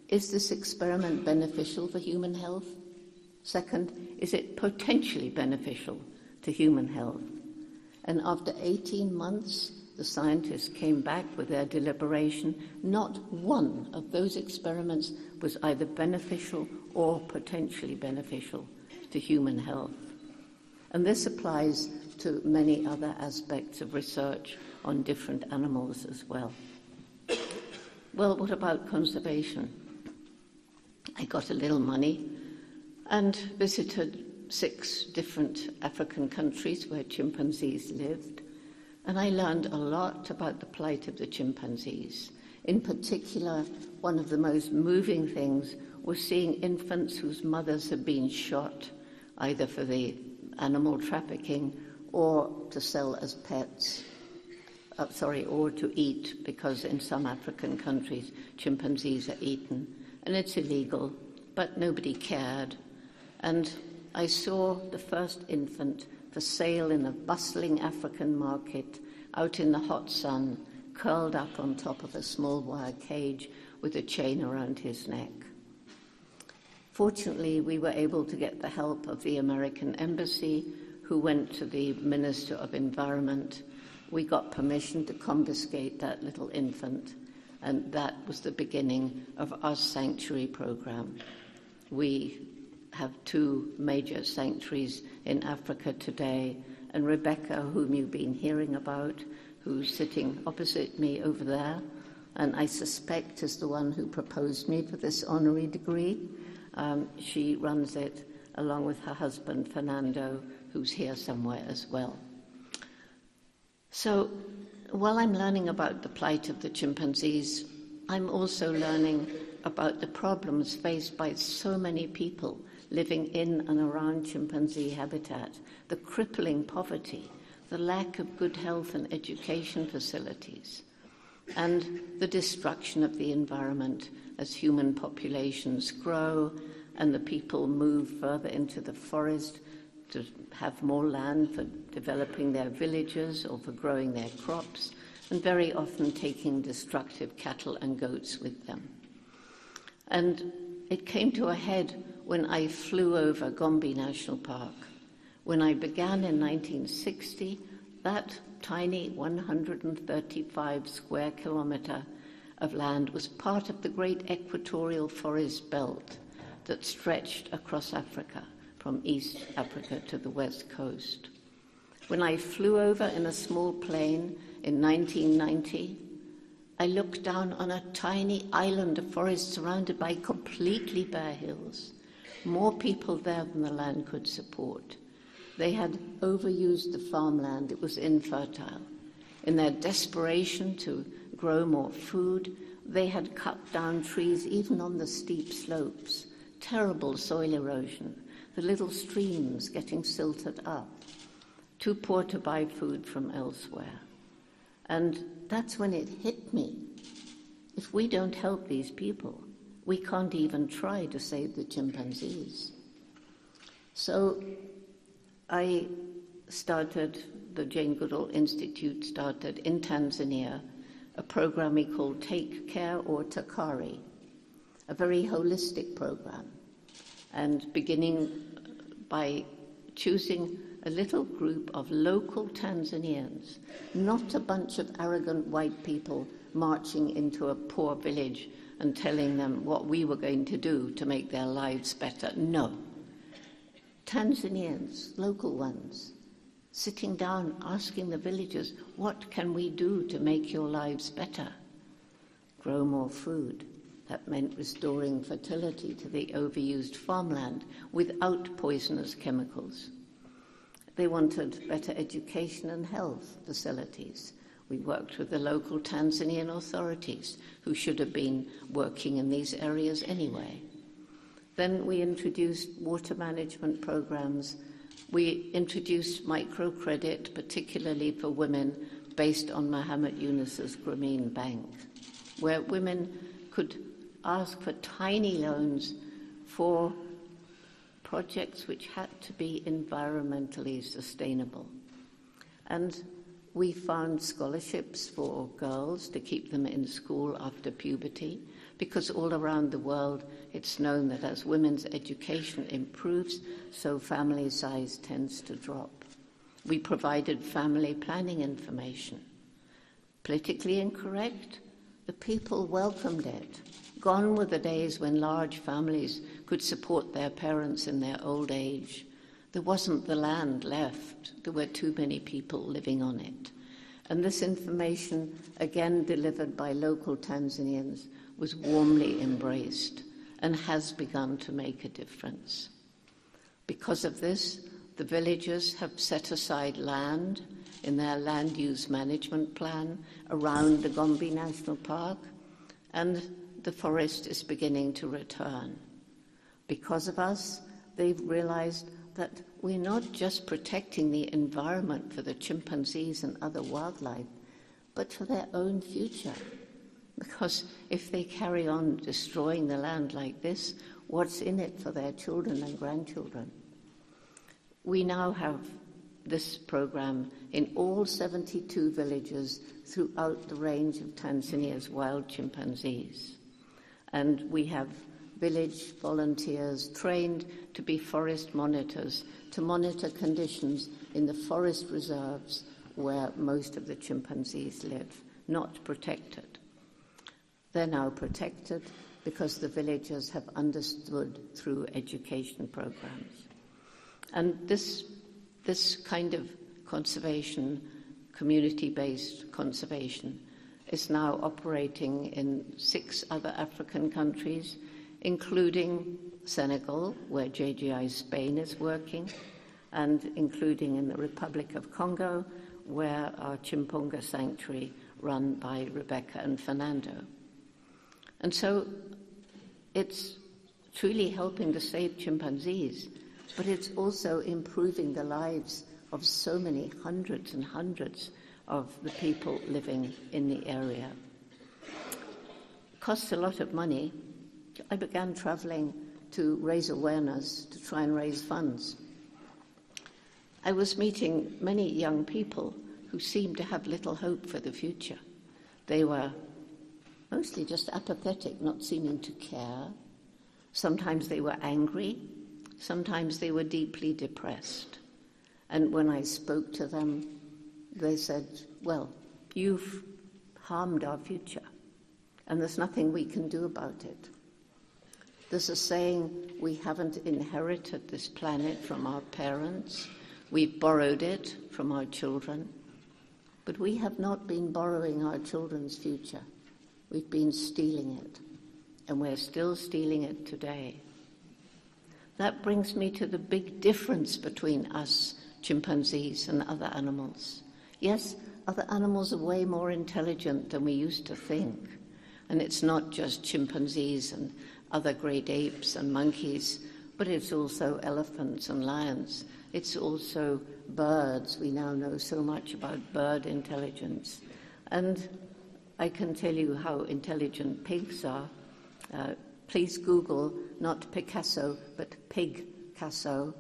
Is this experiment beneficial for human health? Second, is it potentially beneficial to human health? And after 18 months, the scientists came back with their deliberation. Not one of those experiments was either beneficial or potentially beneficial to human health. And this applies to many other aspects of research on different animals as well. Well, what about conservation? I got a little money and visited 6 different African countries where chimpanzees lived, and I learned a lot about the plight of the chimpanzees. In particular, one of the most moving things was seeing infants whose mothers had been shot, either for the animal trafficking or to sell as pets, or to eat, because in some African countries chimpanzees are eaten. And it's illegal, but nobody cared. And I saw the first infant for sale in a bustling African market out in the hot sun, curled up on top of a small wire cage with a chain around his neck. Fortunately, we were able to get the help of the American Embassy, who went to the Minister of Environment. We got permission to confiscate that little infant, and that was the beginning of our sanctuary program. We have 2 major sanctuaries in Africa today, and Rebecca, whom you've been hearing about, who's sitting opposite me over there, and I suspect is the one who proposed me for this honorary degree. She runs it along with her husband, Fernando, who's here somewhere as well. So while I'm learning about the plight of the chimpanzees, I'm also learning about the problems faced by so many people living in and around chimpanzee habitat, the crippling poverty, the lack of good health and education facilities, and the destruction of the environment as human populations grow and the people move further into the forest to have more land for developing their villages or for growing their crops, and very often taking destructive cattle and goats with them. And it came to a head when I flew over Gombe National Park. When I began in 1960, that tiny 135 square kilometre of land was part of the great equatorial forest belt that stretched across Africa, from East Africa to the West Coast. When I flew over in a small plane in 1990, I looked down on a tiny island of forest surrounded by completely bare hills. More people there than the land could support. They had overused the farmland. It was infertile. In their desperation to grow more food, they had cut down trees even on the steep slopes. Terrible soil erosion. The little streams getting silted up. Too poor to buy food from elsewhere. And that's when it hit me. If we don't help these people, we can't even try to save the chimpanzees. So I started, the Jane Goodall Institute started in Tanzania, a program we call Take Care or Takari, a very holistic program, and beginning by choosing a little group of local Tanzanians, not a bunch of arrogant white people marching into a poor village and telling them what we were going to do to make their lives better. No. Tanzanians, local ones, sitting down asking the villagers, what can we do to make your lives better? Grow more food. That meant restoring fertility to the overused farmland without poisonous chemicals. They wanted better education and health facilities. We worked with the local Tanzanian authorities, who should have been working in these areas anyway. Then we introduced water management programs. We introduced microcredit, particularly for women, based on Muhammad Yunus's Grameen Bank, where women could ask for tiny loans for projects which had to be environmentally sustainable. And we found scholarships for girls to keep them in school after puberty, because all around the world it's known that as women's education improves, so family size tends to drop. We provided family planning information. Politically incorrect? The people welcomed it. Gone were the days when large families could support their parents in their old age. There wasn't the land left. There were too many people living on it. And this information, again delivered by local Tanzanians, was warmly embraced and has begun to make a difference. Because of this, the villagers have set aside land in their land use management plan around the Gombe National Park, and the forest is beginning to return. Because of us, they've realized that we're not just protecting the environment for the chimpanzees and other wildlife, but for their own future. Because if they carry on destroying the land like this, what's in it for their children and grandchildren? We now have this program in all 72 villages throughout the range of Tanzania's wild chimpanzees. And we have village volunteers trained to be forest monitors, to monitor conditions in the forest reserves where most of the chimpanzees live, not protected. They're now protected because the villagers have understood through education programs. And this kind of conservation, community-based conservation, is now operating in 6 other African countries, including Senegal, where JGI Spain is working, and including in the Republic of Congo, where our Chimponga Sanctuary, run by Rebecca and Fernando. And so it's truly helping to save chimpanzees, but it's also improving the lives of so many hundreds and hundreds of the people living in the area. It costs a lot of money. I began traveling to raise awareness, to try and raise funds. I was meeting many young people who seemed to have little hope for the future. They were mostly just apathetic, not seeming to care. Sometimes they were angry. Sometimes they were deeply depressed. And when I spoke to them, they said, well, you've harmed our future, and there's nothing we can do about it. There's a saying, we haven't inherited this planet from our parents. We've borrowed it from our children, but we have not been borrowing our children's future. We've been stealing it, and we're still stealing it today. That brings me to the big difference between us, chimpanzees, and other animals. Yes, other animals are way more intelligent than we used to think. And it's not just chimpanzees and other great apes and monkeys, but it's also elephants and lions. It's also birds. We now know so much about bird intelligence. And I can tell you how intelligent pigs are. Please Google not Picasso, but Pigcasso,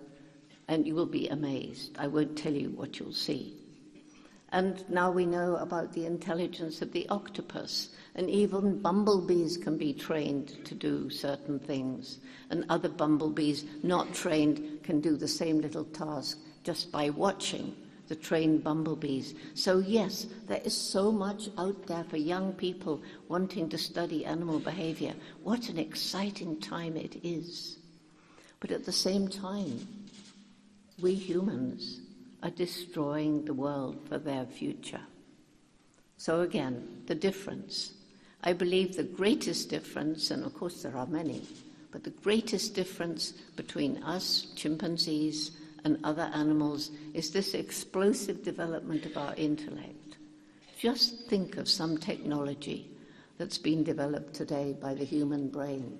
and you will be amazed. I won't tell you what you'll see. And now we know about the intelligence of the octopus, and even bumblebees can be trained to do certain things, and other bumblebees not trained can do the same little task just by watching the trained bumblebees. So yes, there is so much out there for young people wanting to study animal behavior. What an exciting time it is. But at the same time, we humans are destroying the world for their future. So again, the difference. I believe the greatest difference, and of course there are many, but the greatest difference between us, chimpanzees, and other animals is this explosive development of our intellect. Just think of some technology that's been developed today by the human brain.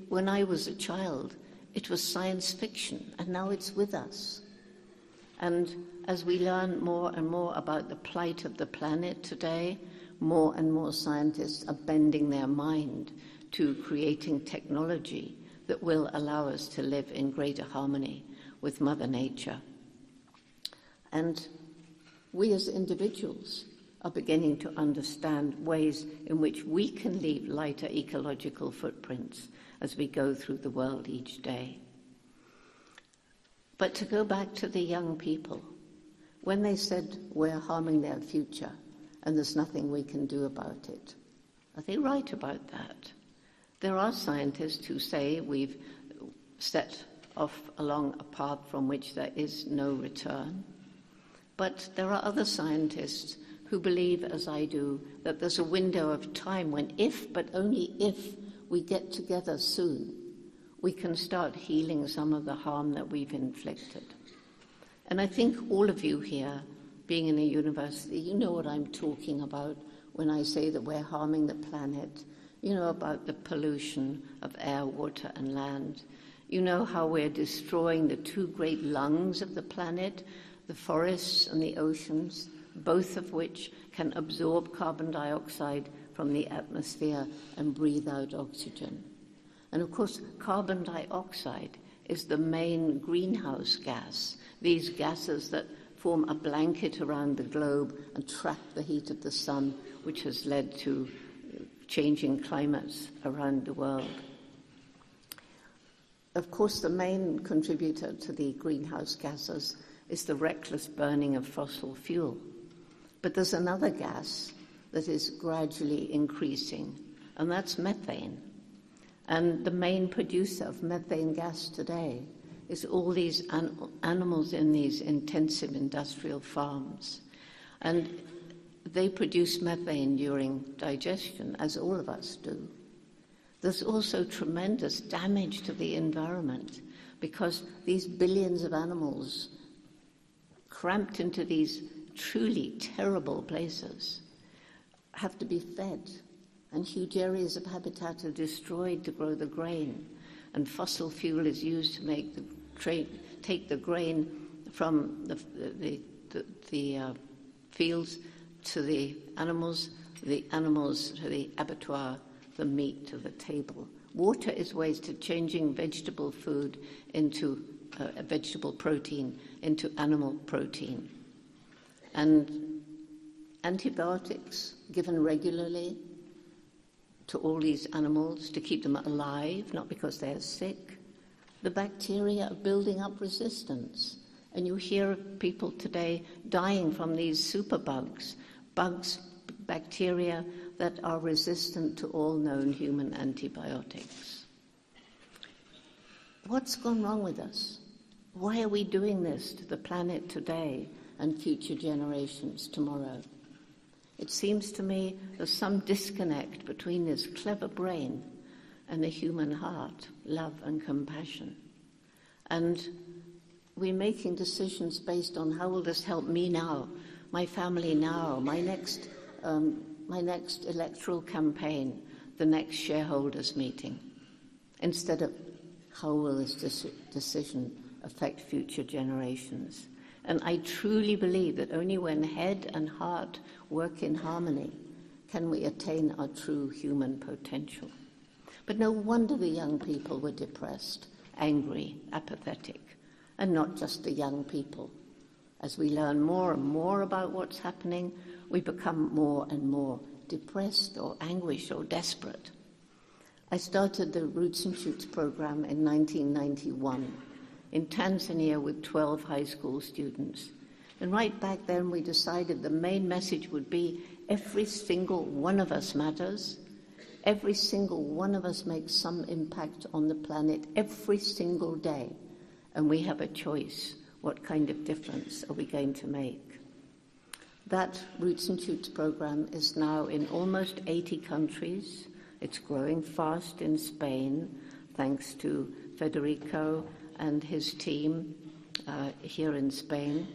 When I was a child, it was science fiction, and now it's with us. And as we learn more and more about the plight of the planet today, more and more scientists are bending their mind to creating technology that will allow us to live in greater harmony with Mother Nature. And we as individuals are beginning to understand ways in which we can leave lighter ecological footprints as we go through the world each day. But to go back to the young people, when they said we're harming their future and there's nothing we can do about it, are they right about that? There are scientists who say we've set off along a path from which there is no return. But there are other scientists who believe, as I do, that there's a window of time when if, but only if, we get together soon, we can start healing some of the harm that we've inflicted. And I think all of you here, being in a university, you know what I'm talking about when I say that we're harming the planet. You know about the pollution of air, water, and land. You know how we're destroying the two great lungs of the planet, the forests and the oceans, both of which can absorb carbon dioxide from the atmosphere and breathe out oxygen. And of course, carbon dioxide is the main greenhouse gas, these gases that form a blanket around the globe and trap the heat of the sun, which has led to changing climates around the world. Of course, the main contributor to the greenhouse gases is the reckless burning of fossil fuel. But there's another gas that is gradually increasing, and that's methane. And the main producer of methane gas today is all these animals in these intensive industrial farms. And they produce methane during digestion, as all of us do. There's also tremendous damage to the environment because these billions of animals cramped into these truly terrible places have to be fed, and huge areas of habitat are destroyed to grow the grain, and fossil fuel is used to make take the grain from the fields to the animals to the abattoir, the meat to the table. Water is wasted changing vegetable food into vegetable protein into animal protein. And antibiotics given regularly to all these animals to keep them alive, not because they're sick. The bacteria are building up resistance. And you hear of people today dying from these superbugs, bacteria that are resistant to all known human antibiotics. What's gone wrong with us? Why are we doing this to the planet today and future generations tomorrow? It seems to me there's some disconnect between this clever brain and the human heart, love and compassion. And we're making decisions based on how will this help me now, my family now, my next electoral campaign, the next shareholders meeting, instead of how will this decision affect future generations. And I truly believe that only when head and heart work in harmony can we attain our true human potential. But no wonder the young people were depressed, angry, apathetic, and not just the young people. As we learn more and more about what's happening, we become more and more depressed or anguished or desperate. I started the Roots and Shoots program in 1991 in Tanzania with 12 high school students. And right back then we decided the main message would be every single one of us matters. Every single one of us makes some impact on the planet every single day. And we have a choice. What kind of difference are we going to make? That Roots and Shoots program is now in almost 80 countries. It's growing fast in Spain, thanks to Federico and his team here in Spain.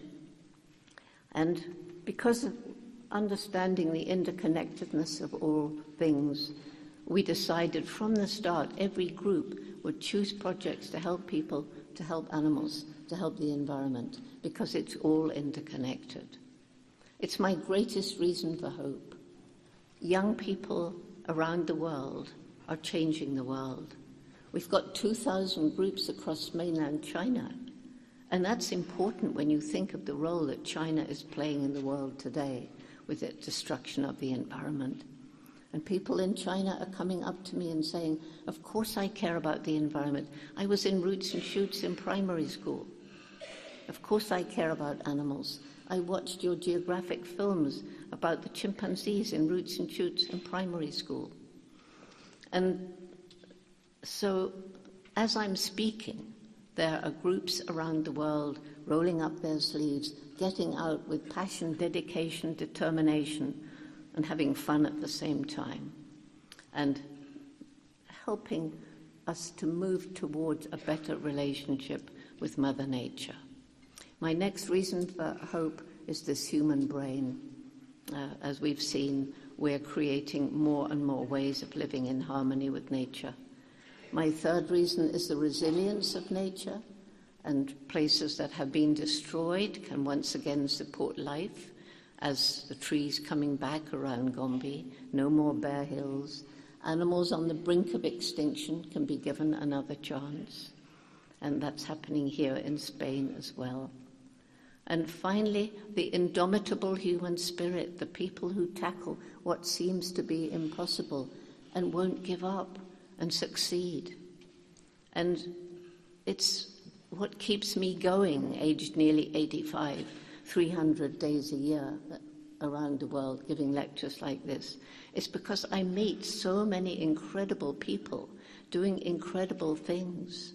And because of understanding the interconnectedness of all things, we decided from the start every group would choose projects to help people, to help animals, to help the environment, because it's all interconnected. It's my greatest reason for hope. Young people around the world are changing the world. We've got 2,000 groups across mainland China, and that's important when you think of the role that China is playing in the world today with its destruction of the environment. And people in China are coming up to me and saying, of course I care about the environment. I was in Roots and Shoots in primary school. Of course I care about animals. I watched your geographic films about the chimpanzees in Roots and Shoots in primary school. And so as I'm speaking, there are groups around the world rolling up their sleeves, getting out with passion, dedication, determination, and having fun at the same time, and helping us to move towards a better relationship with Mother Nature. My next reason for hope is this human brain. As we've seen, we're creating more and more ways of living in harmony with nature. My third reason is the resilience of nature, and places that have been destroyed can once again support life, as the trees coming back around Gombe, no more bare hills. Animals on the brink of extinction can be given another chance, and that's happening here in Spain as well. And finally, the indomitable human spirit, the people who tackle what seems to be impossible and won't give up and succeed. And it's what keeps me going, aged nearly 85, 300 days a year around the world giving lectures like this. It's because I meet so many incredible people doing incredible things.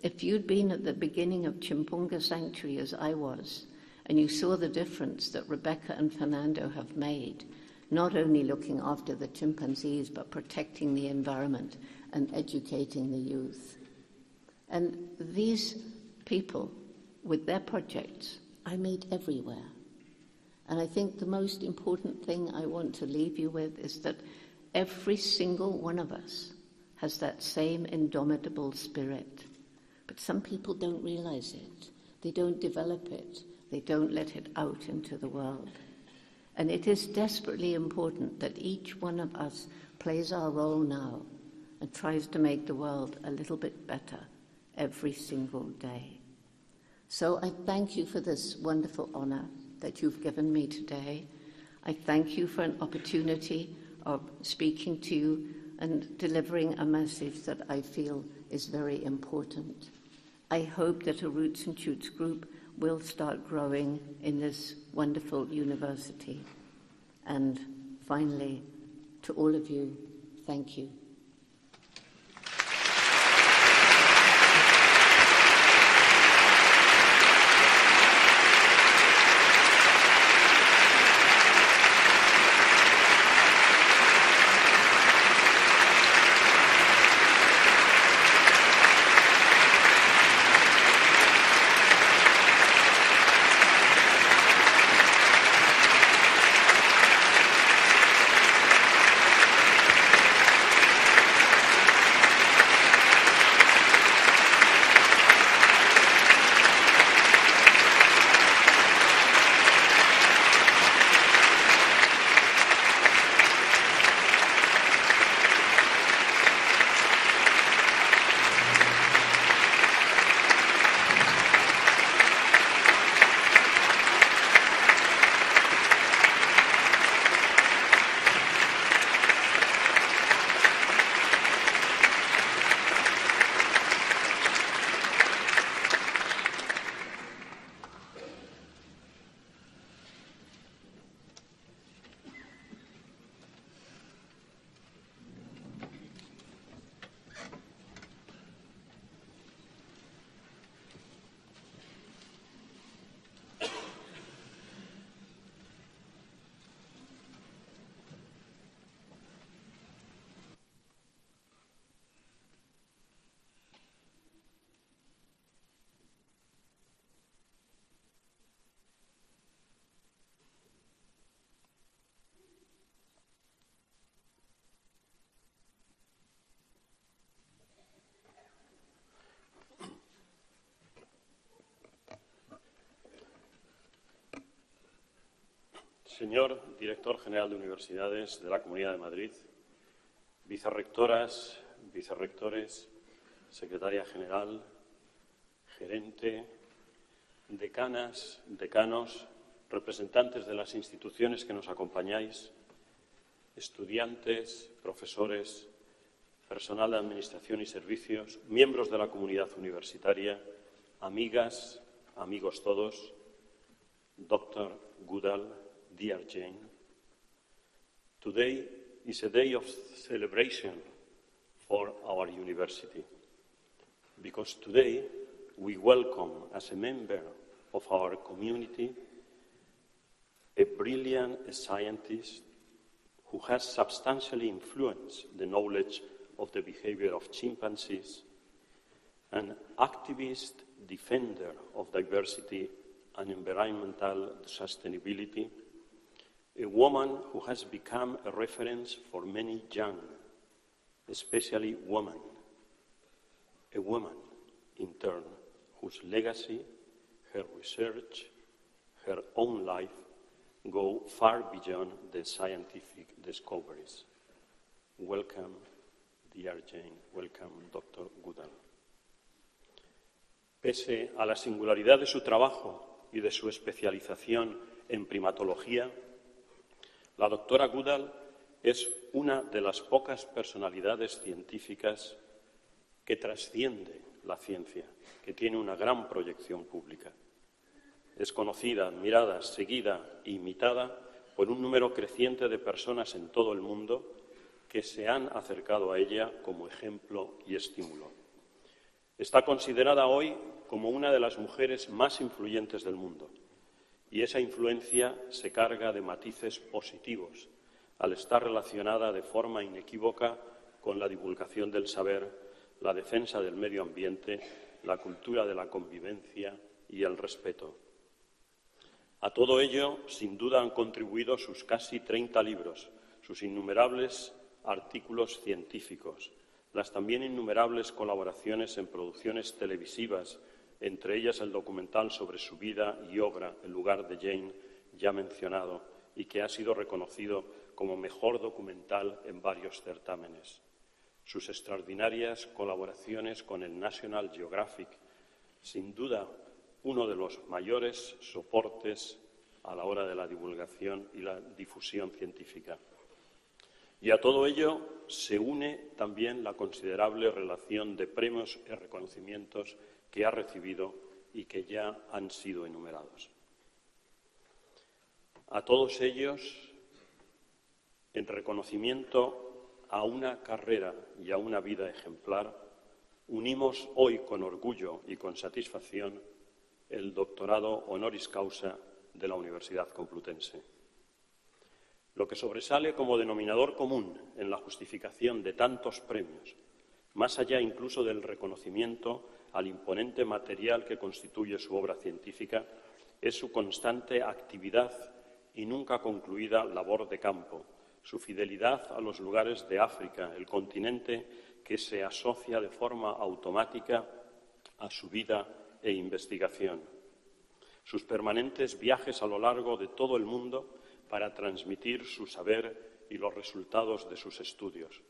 If you'd been at the beginning of Chimpunga Sanctuary as I was, and you saw the difference that Rebecca and Fernando have made, not only looking after the chimpanzees, but protecting the environment and educating the youth. And these people, with their projects, I meet everywhere. And I think the most important thing I want to leave you with is that every single one of us has that same indomitable spirit. But some people don't realize it. They don't develop it. They don't let it out into the world. And it is desperately important that each one of us plays our role now and tries to make the world a little bit better every single day. So I thank you for this wonderful honor that you've given me today. I thank you for an opportunity of speaking to you and delivering a message that I feel is very important. I hope that a Roots and Shoots group will start growing in this wonderful university. And finally, to all of you, thank you. Señor Director General de Universidades de la Comunidad de Madrid, vicerrectoras, vicerrectores, secretaria general, gerente, decanas, decanos, representantes de las instituciones que nos acompañáis, estudiantes, profesores, personal de Administración y Servicios, miembros de la comunidad universitaria, amigas, amigos todos, Dr. Goodall, dear Jane, today is a day of celebration for our university, because today we welcome as a member of our community a brilliant scientist who has substantially influenced the knowledge of the behavior of chimpanzees, an activist defender of diversity and environmental sustainability, a woman who has become a reference for many young, especially women, a woman, in turn, whose legacy, her research, her own life go far beyond the scientific discoveries. Welcome, dear Jane. Welcome, Dr. Goodall. Pese a la singularidad de su trabajo y de su especialización en primatología, la doctora Goodall es una de las pocas personalidades científicas que trasciende la ciencia, que tiene una gran proyección pública. Es conocida, admirada, seguida e imitada por un número creciente de personas en todo el mundo que se han acercado a ella como ejemplo y estímulo. Está considerada hoy como una de las mujeres más influyentes del mundo y esa influencia se carga de matices positivos al estar relacionada de forma inequívoca con la divulgación del saber, la defensa del medio ambiente, la cultura de la convivencia y el respeto. A todo ello, sin duda, han contribuido sus casi 30 libros, sus innumerables artículos científicos, las también innumerables colaboraciones en producciones televisivas, entre ellas el documental sobre su vida y obra, El lugar de Jane, ya mencionado, y que ha sido reconocido como mejor documental en varios certámenes. Sus extraordinarias colaboraciones con el National Geographic, sin duda uno de los mayores soportes a la hora de la divulgación y la difusión científica. Y a todo ello se une también la considerable relación de premios y reconocimientos que ha recibido y que ya han sido enumerados. A todos ellos, en reconocimiento a una carrera y a una vida ejemplar, unimos hoy con orgullo y con satisfacción el Doctorado Honoris Causa de la Universidad Complutense. Lo que sobresale como denominador común en la justificación de tantos premios, más allá incluso del reconocimiento al imponente material que constituye su obra científica, es su constante actividad y nunca concluida labor de campo, su fidelidad a los lugares de África, el continente que se asocia de forma automática a su vida e investigación, sus permanentes viajes a lo largo de todo el mundo para transmitir su saber y los resultados de sus estudios,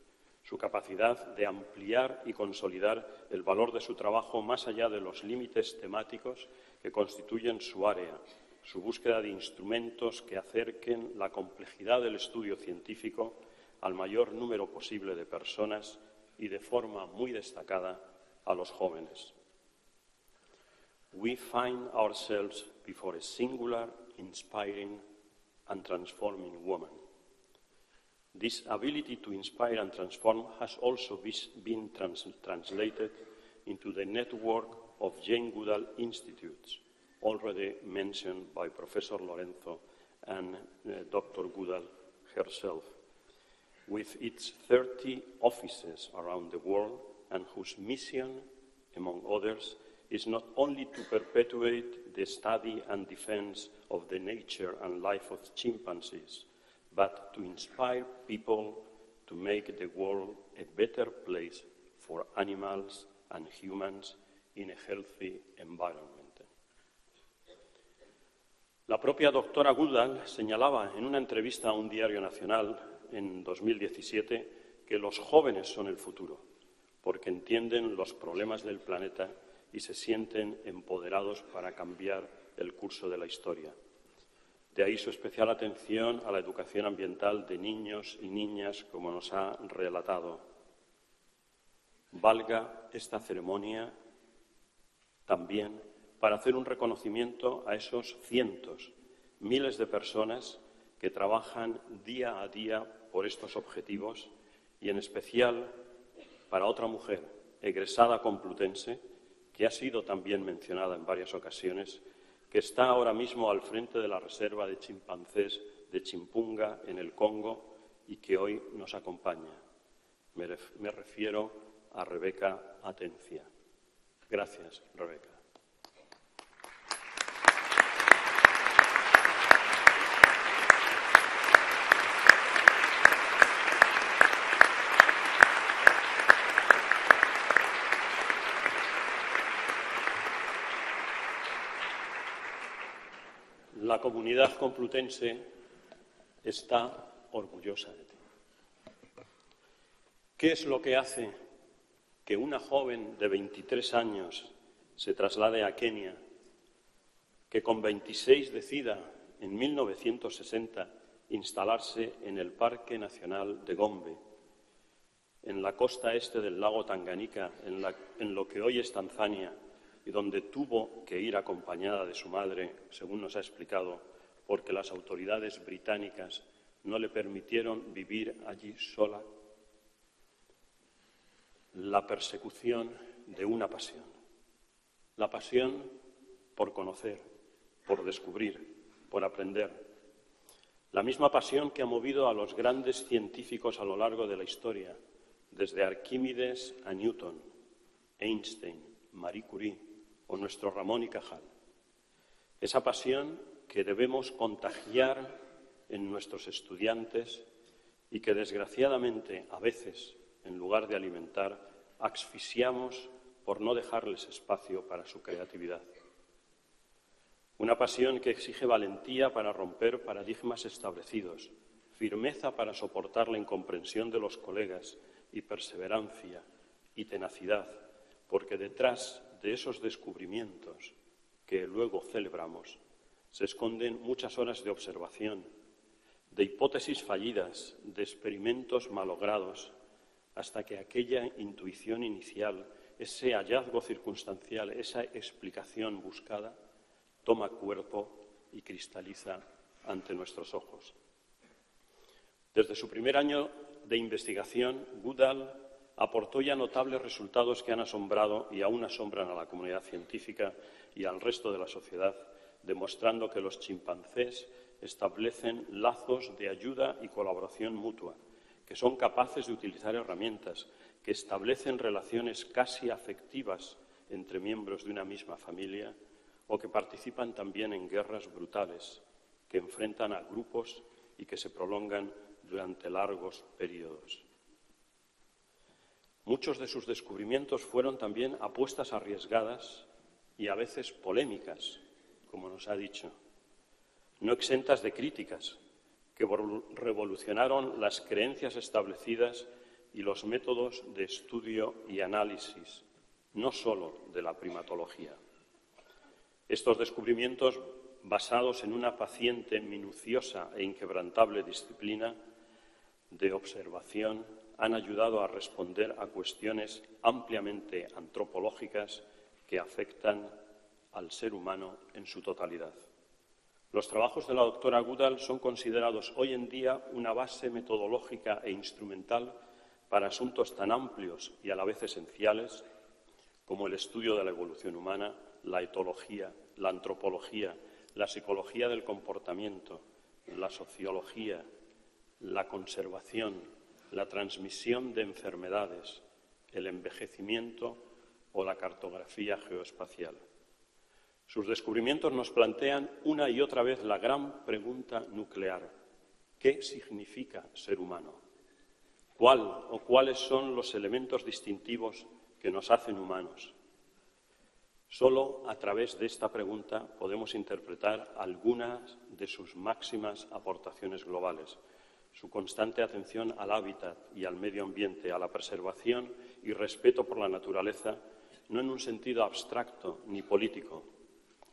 su capacidad de ampliar y consolidar el valor de su trabajo más allá de los límites temáticos que constituyen su área, su búsqueda de instrumentos que acerquen la complejidad del estudio científico al mayor número posible de personas y de forma muy destacada a los jóvenes. We find ourselves before a singular, inspiring and transforming woman. This ability to inspire and transform has also been translated into the network of Jane Goodall Institutes, already mentioned by Professor Lorenzo and Dr. Goodall herself, with its 30 offices around the world and whose mission, among others, is not only to perpetuate the study and defense of the nature and life of chimpanzees, but to inspire people to make the world a better place for animals and humans in a healthy environment. La propia doctora Goodall señalaba en una entrevista a un diario nacional en 2017 que los jóvenes son el futuro, porque entienden los problemas del planeta y se sienten empoderados para cambiar el curso de la historia. De ahí su especial atención a la educación ambiental de niños y niñas, como nos ha relatado. Valga esta ceremonia también para hacer un reconocimiento a esos cientos, miles de personas que trabajan día a día por estos objetivos y, en especial, para otra mujer egresada complutense, que ha sido también mencionada en varias ocasiones, que está ahora mismo al frente de la reserva de chimpancés de Chimpunga, en el Congo, y que hoy nos acompaña. Me refiero a Rebeca Atencia. Gracias, Rebeca. La comunidad complutense está orgullosa de ti. ¿Qué es lo que hace que una joven de 23 años se traslade a Kenia, que con 26 decida en 1960 instalarse en el Parque Nacional de Gombe, en la costa este del lago Tanganica, en lo que hoy es Tanzania, y donde tuvo que ir acompañada de su madre, según nos ha explicado, porque las autoridades británicas no le permitieron vivir allí sola? La persecución de una pasión. La pasión por conocer, por descubrir, por aprender. La misma pasión que ha movido a los grandes científicos a lo largo de la historia, desde Arquímedes a Newton, Einstein, Marie Curie o nuestro Ramón y Cajal. Esa pasión que debemos contagiar en nuestros estudiantes y que, desgraciadamente, a veces, en lugar de alimentar, asfixiamos por no dejarles espacio para su creatividad. Una pasión que exige valentía para romper paradigmas establecidos, firmeza para soportar la incomprensión de los colegas y perseverancia y tenacidad, porque detrás de esos descubrimientos que luego celebramos se esconden muchas horas de observación, de hipótesis fallidas, de experimentos malogrados, hasta que aquella intuición inicial, ese hallazgo circunstancial, esa explicación buscada, toma cuerpo y cristaliza ante nuestros ojos. Desde su primer año de investigación, Goodall aportó ya notables resultados que han asombrado y aún asombran a la comunidad científica y al resto de la sociedad, demostrando que los chimpancés establecen lazos de ayuda y colaboración mutua, que son capaces de utilizar herramientas, que establecen relaciones casi afectivas entre miembros de una misma familia o que participan también en guerras brutales, que enfrentan a grupos y que se prolongan durante largos periodos. Muchos de sus descubrimientos fueron también apuestas arriesgadas y a veces polémicas, como nos ha dicho, no exentas de críticas, que revolucionaron las creencias establecidas y los métodos de estudio y análisis, no solo de la primatología. Estos descubrimientos, basados en una paciente, minuciosa e inquebrantable disciplina de observación, han ayudado a responder a cuestiones ampliamente antropológicas que afectan al ser humano en su totalidad. Los trabajos de la doctora Goodall son considerados hoy en día una base metodológica e instrumental para asuntos tan amplios y a la vez esenciales como el estudio de la evolución humana, la etología, la antropología, la psicología del comportamiento, la sociología, la conservación, la transmisión de enfermedades, el envejecimiento o la cartografía geoespacial. Sus descubrimientos nos plantean una y otra vez la gran pregunta nuclear: ¿qué significa ser humano? ¿Cuál o cuáles son los elementos distintivos que nos hacen humanos? Solo a través de esta pregunta podemos interpretar algunas de sus máximas aportaciones globales, su constante atención al hábitat y al medio ambiente, a la preservación y respeto por la naturaleza, no en un sentido abstracto ni político,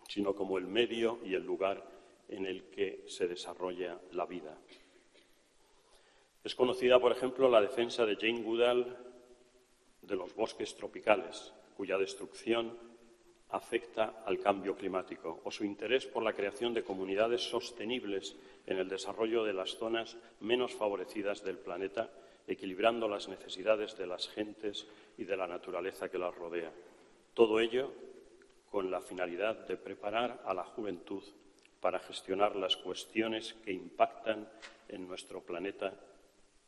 sino como el medio y el lugar en el que se desarrolla la vida. Es conocida, por ejemplo, la defensa de Jane Goodall de los bosques tropicales, cuya destrucción afecta al cambio climático, o su interés por la creación de comunidades sostenibles en el desarrollo de las zonas menos favorecidas del planeta, equilibrando las necesidades de las gentes y de la naturaleza que las rodea. Todo ello con la finalidad de preparar a la juventud para gestionar las cuestiones que impactan en nuestro planeta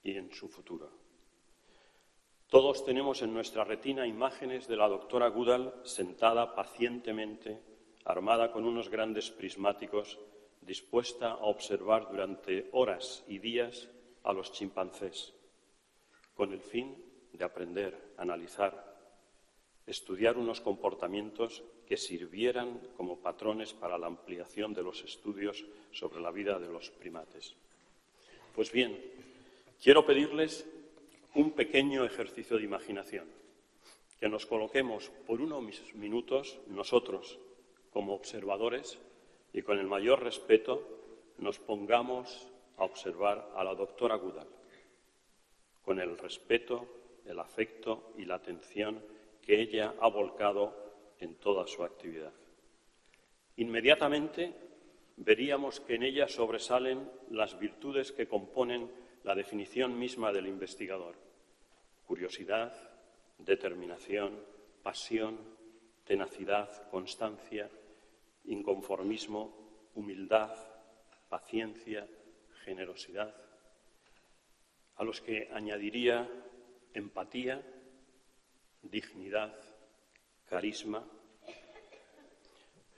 y en su futuro. Todos tenemos en nuestra retina imágenes de la doctora Goodall sentada pacientemente, armada con unos grandes prismáticos, dispuesta a observar durante horas y días a los chimpancés, con el fin de aprender, analizar, estudiar unos comportamientos que sirvieran como patrones para la ampliación de los estudios sobre la vida de los primates. Pues bien, quiero pedirles un pequeño ejercicio de imaginación, que nos coloquemos por unos minutos nosotros como observadores y con el mayor respeto nos pongamos a observar a la doctora Goodall, con el respeto, el afecto y la atención que ella ha volcado en toda su actividad. Inmediatamente veríamos que en ella sobresalen las virtudes que componen la definición misma del investigador: curiosidad, determinación, pasión, tenacidad, constancia, inconformismo, humildad, paciencia, generosidad, a los que añadiría empatía, dignidad, carisma,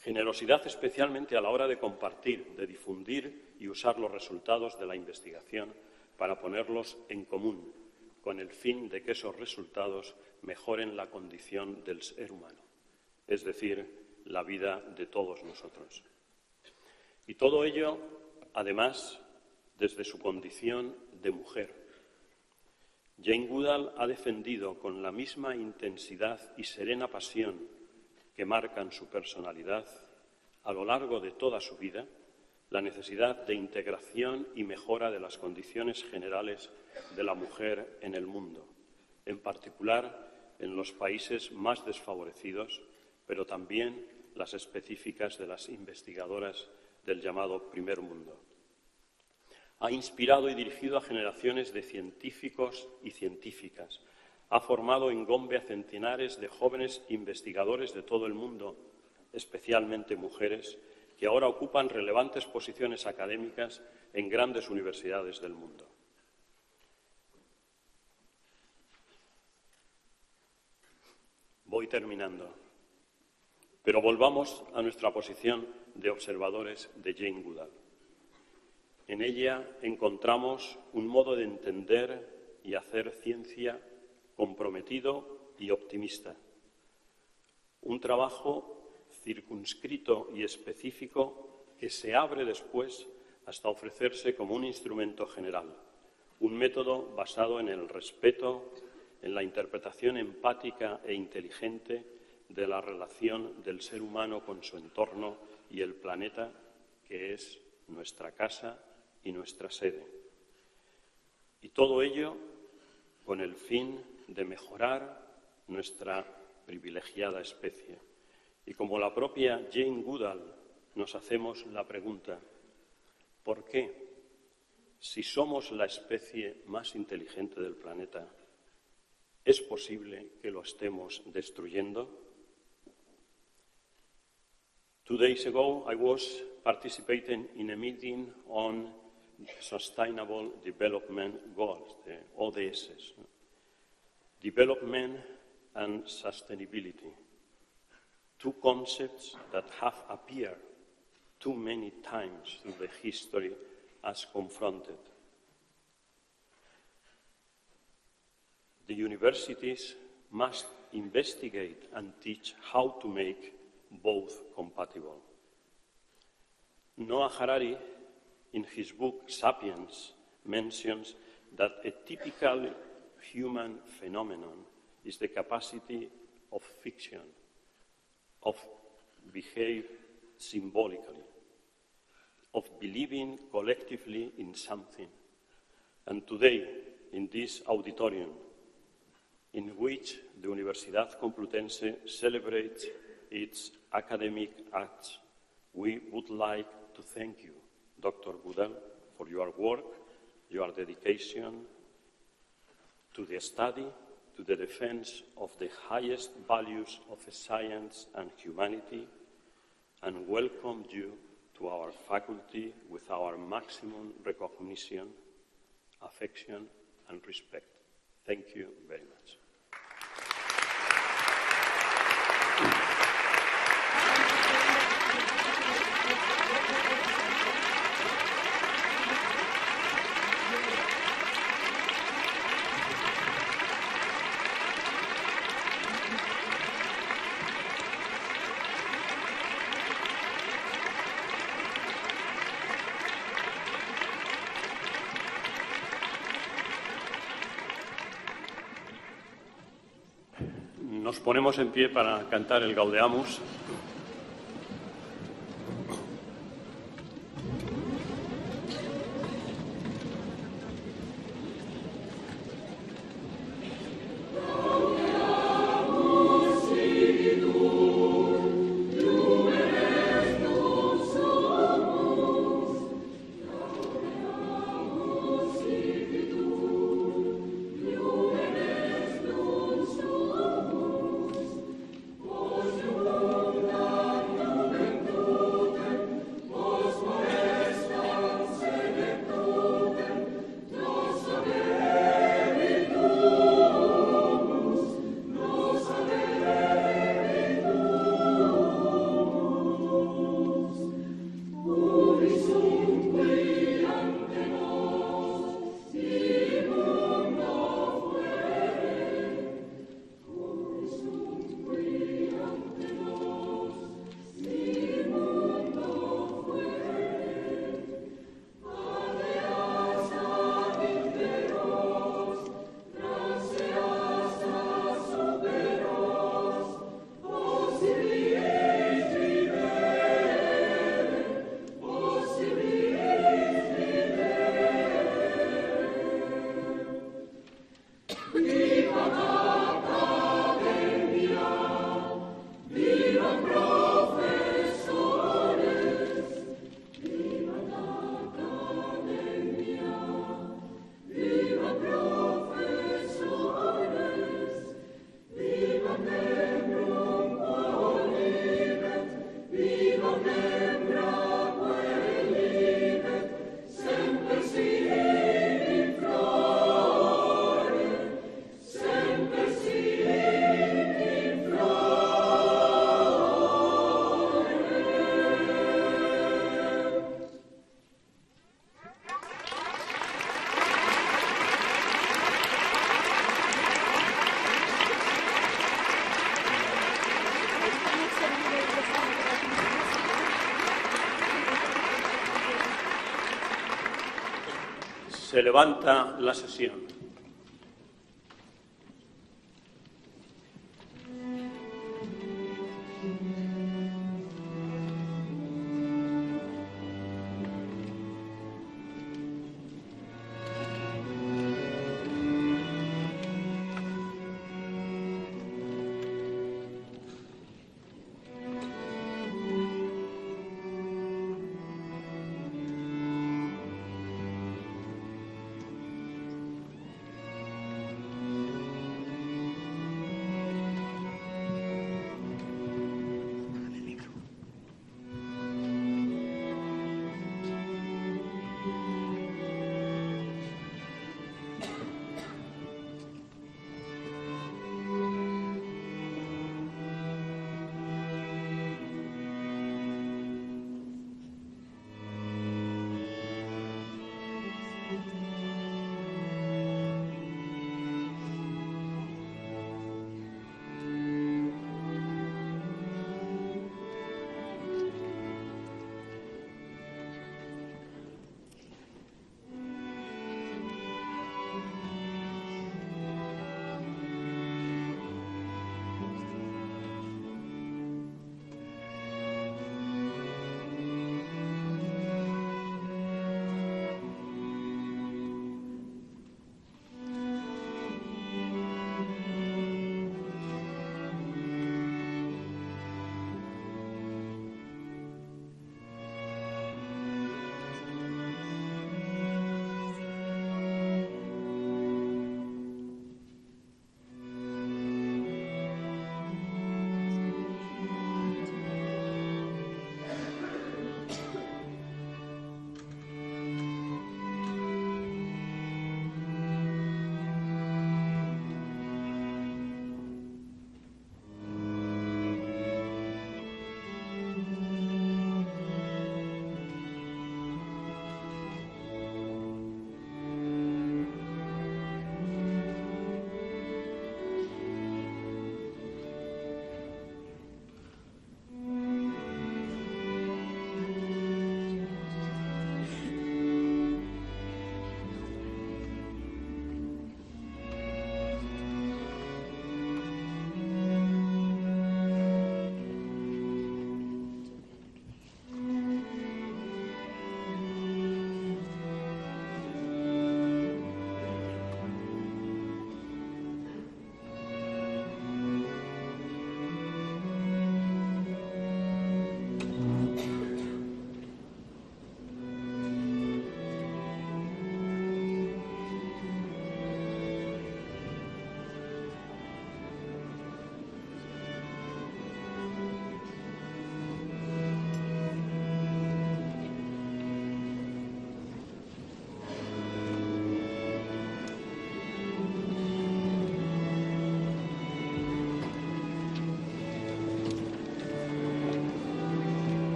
generosidad especialmente a la hora de compartir, de difundir y usar los resultados de la investigación para ponerlos en común, con el fin de que esos resultados mejoren la condición del ser humano, es decir, la vida de todos nosotros. Y todo ello, además, desde su condición de mujer. Jane Goodall ha defendido con la misma intensidad y serena pasión que marcan su personalidad a lo largo de toda su vida la necesidad de integración y mejora de las condiciones generales de la mujer en el mundo, en particular en los países más desfavorecidos, pero también las específicas de las investigadoras del llamado primer mundo. Ha inspirado y dirigido a generaciones de científicos y científicas. Ha formado en Gombe a centenares de jóvenes investigadores de todo el mundo, especialmente mujeres, que ahora ocupan relevantes posiciones académicas en grandes universidades del mundo. Voy terminando, pero volvamos a nuestra posición de observadores de Jane Goodall. En ella encontramos un modo de entender y hacer ciencia comprometido y optimista, un trabajo circunscrito y específico que se abre después hasta ofrecerse como un instrumento general, un método basado en el respeto, en la interpretación empática e inteligente de la relación del ser humano con su entorno y el planeta, que es nuestra casa y nuestra sede. Y todo ello con el fin de mejorar nuestra privilegiada especie. Y como la propia Jane Goodall, nos hacemos la pregunta: ¿por qué, si somos la especie más inteligente del planeta, es posible que lo estemos destruyendo? 2 days ago, I was participating in a meeting on Sustainable Development Goals, the ODS, Development and Sustainability. Two concepts that have appeared too many times through the history as confronted. The universities must investigate and teach how to make both compatible. Noah Harari, in his book *Sapiens*, mentions that a typical human phenomenon is the capacity of fiction, of behave symbolically, of believing collectively in something. And today, in this auditorium, in which the Universidad Complutense celebrates its academic acts, we would like to thank you, Dr. Goodall, for your work, your dedication to the study, to the defense of the highest values of science and humanity, and welcome you to our faculty with our maximum recognition, affection, and respect. Thank you very much. Nos ponemos en pie para cantar el Gaudeamus. Se levanta la sesión.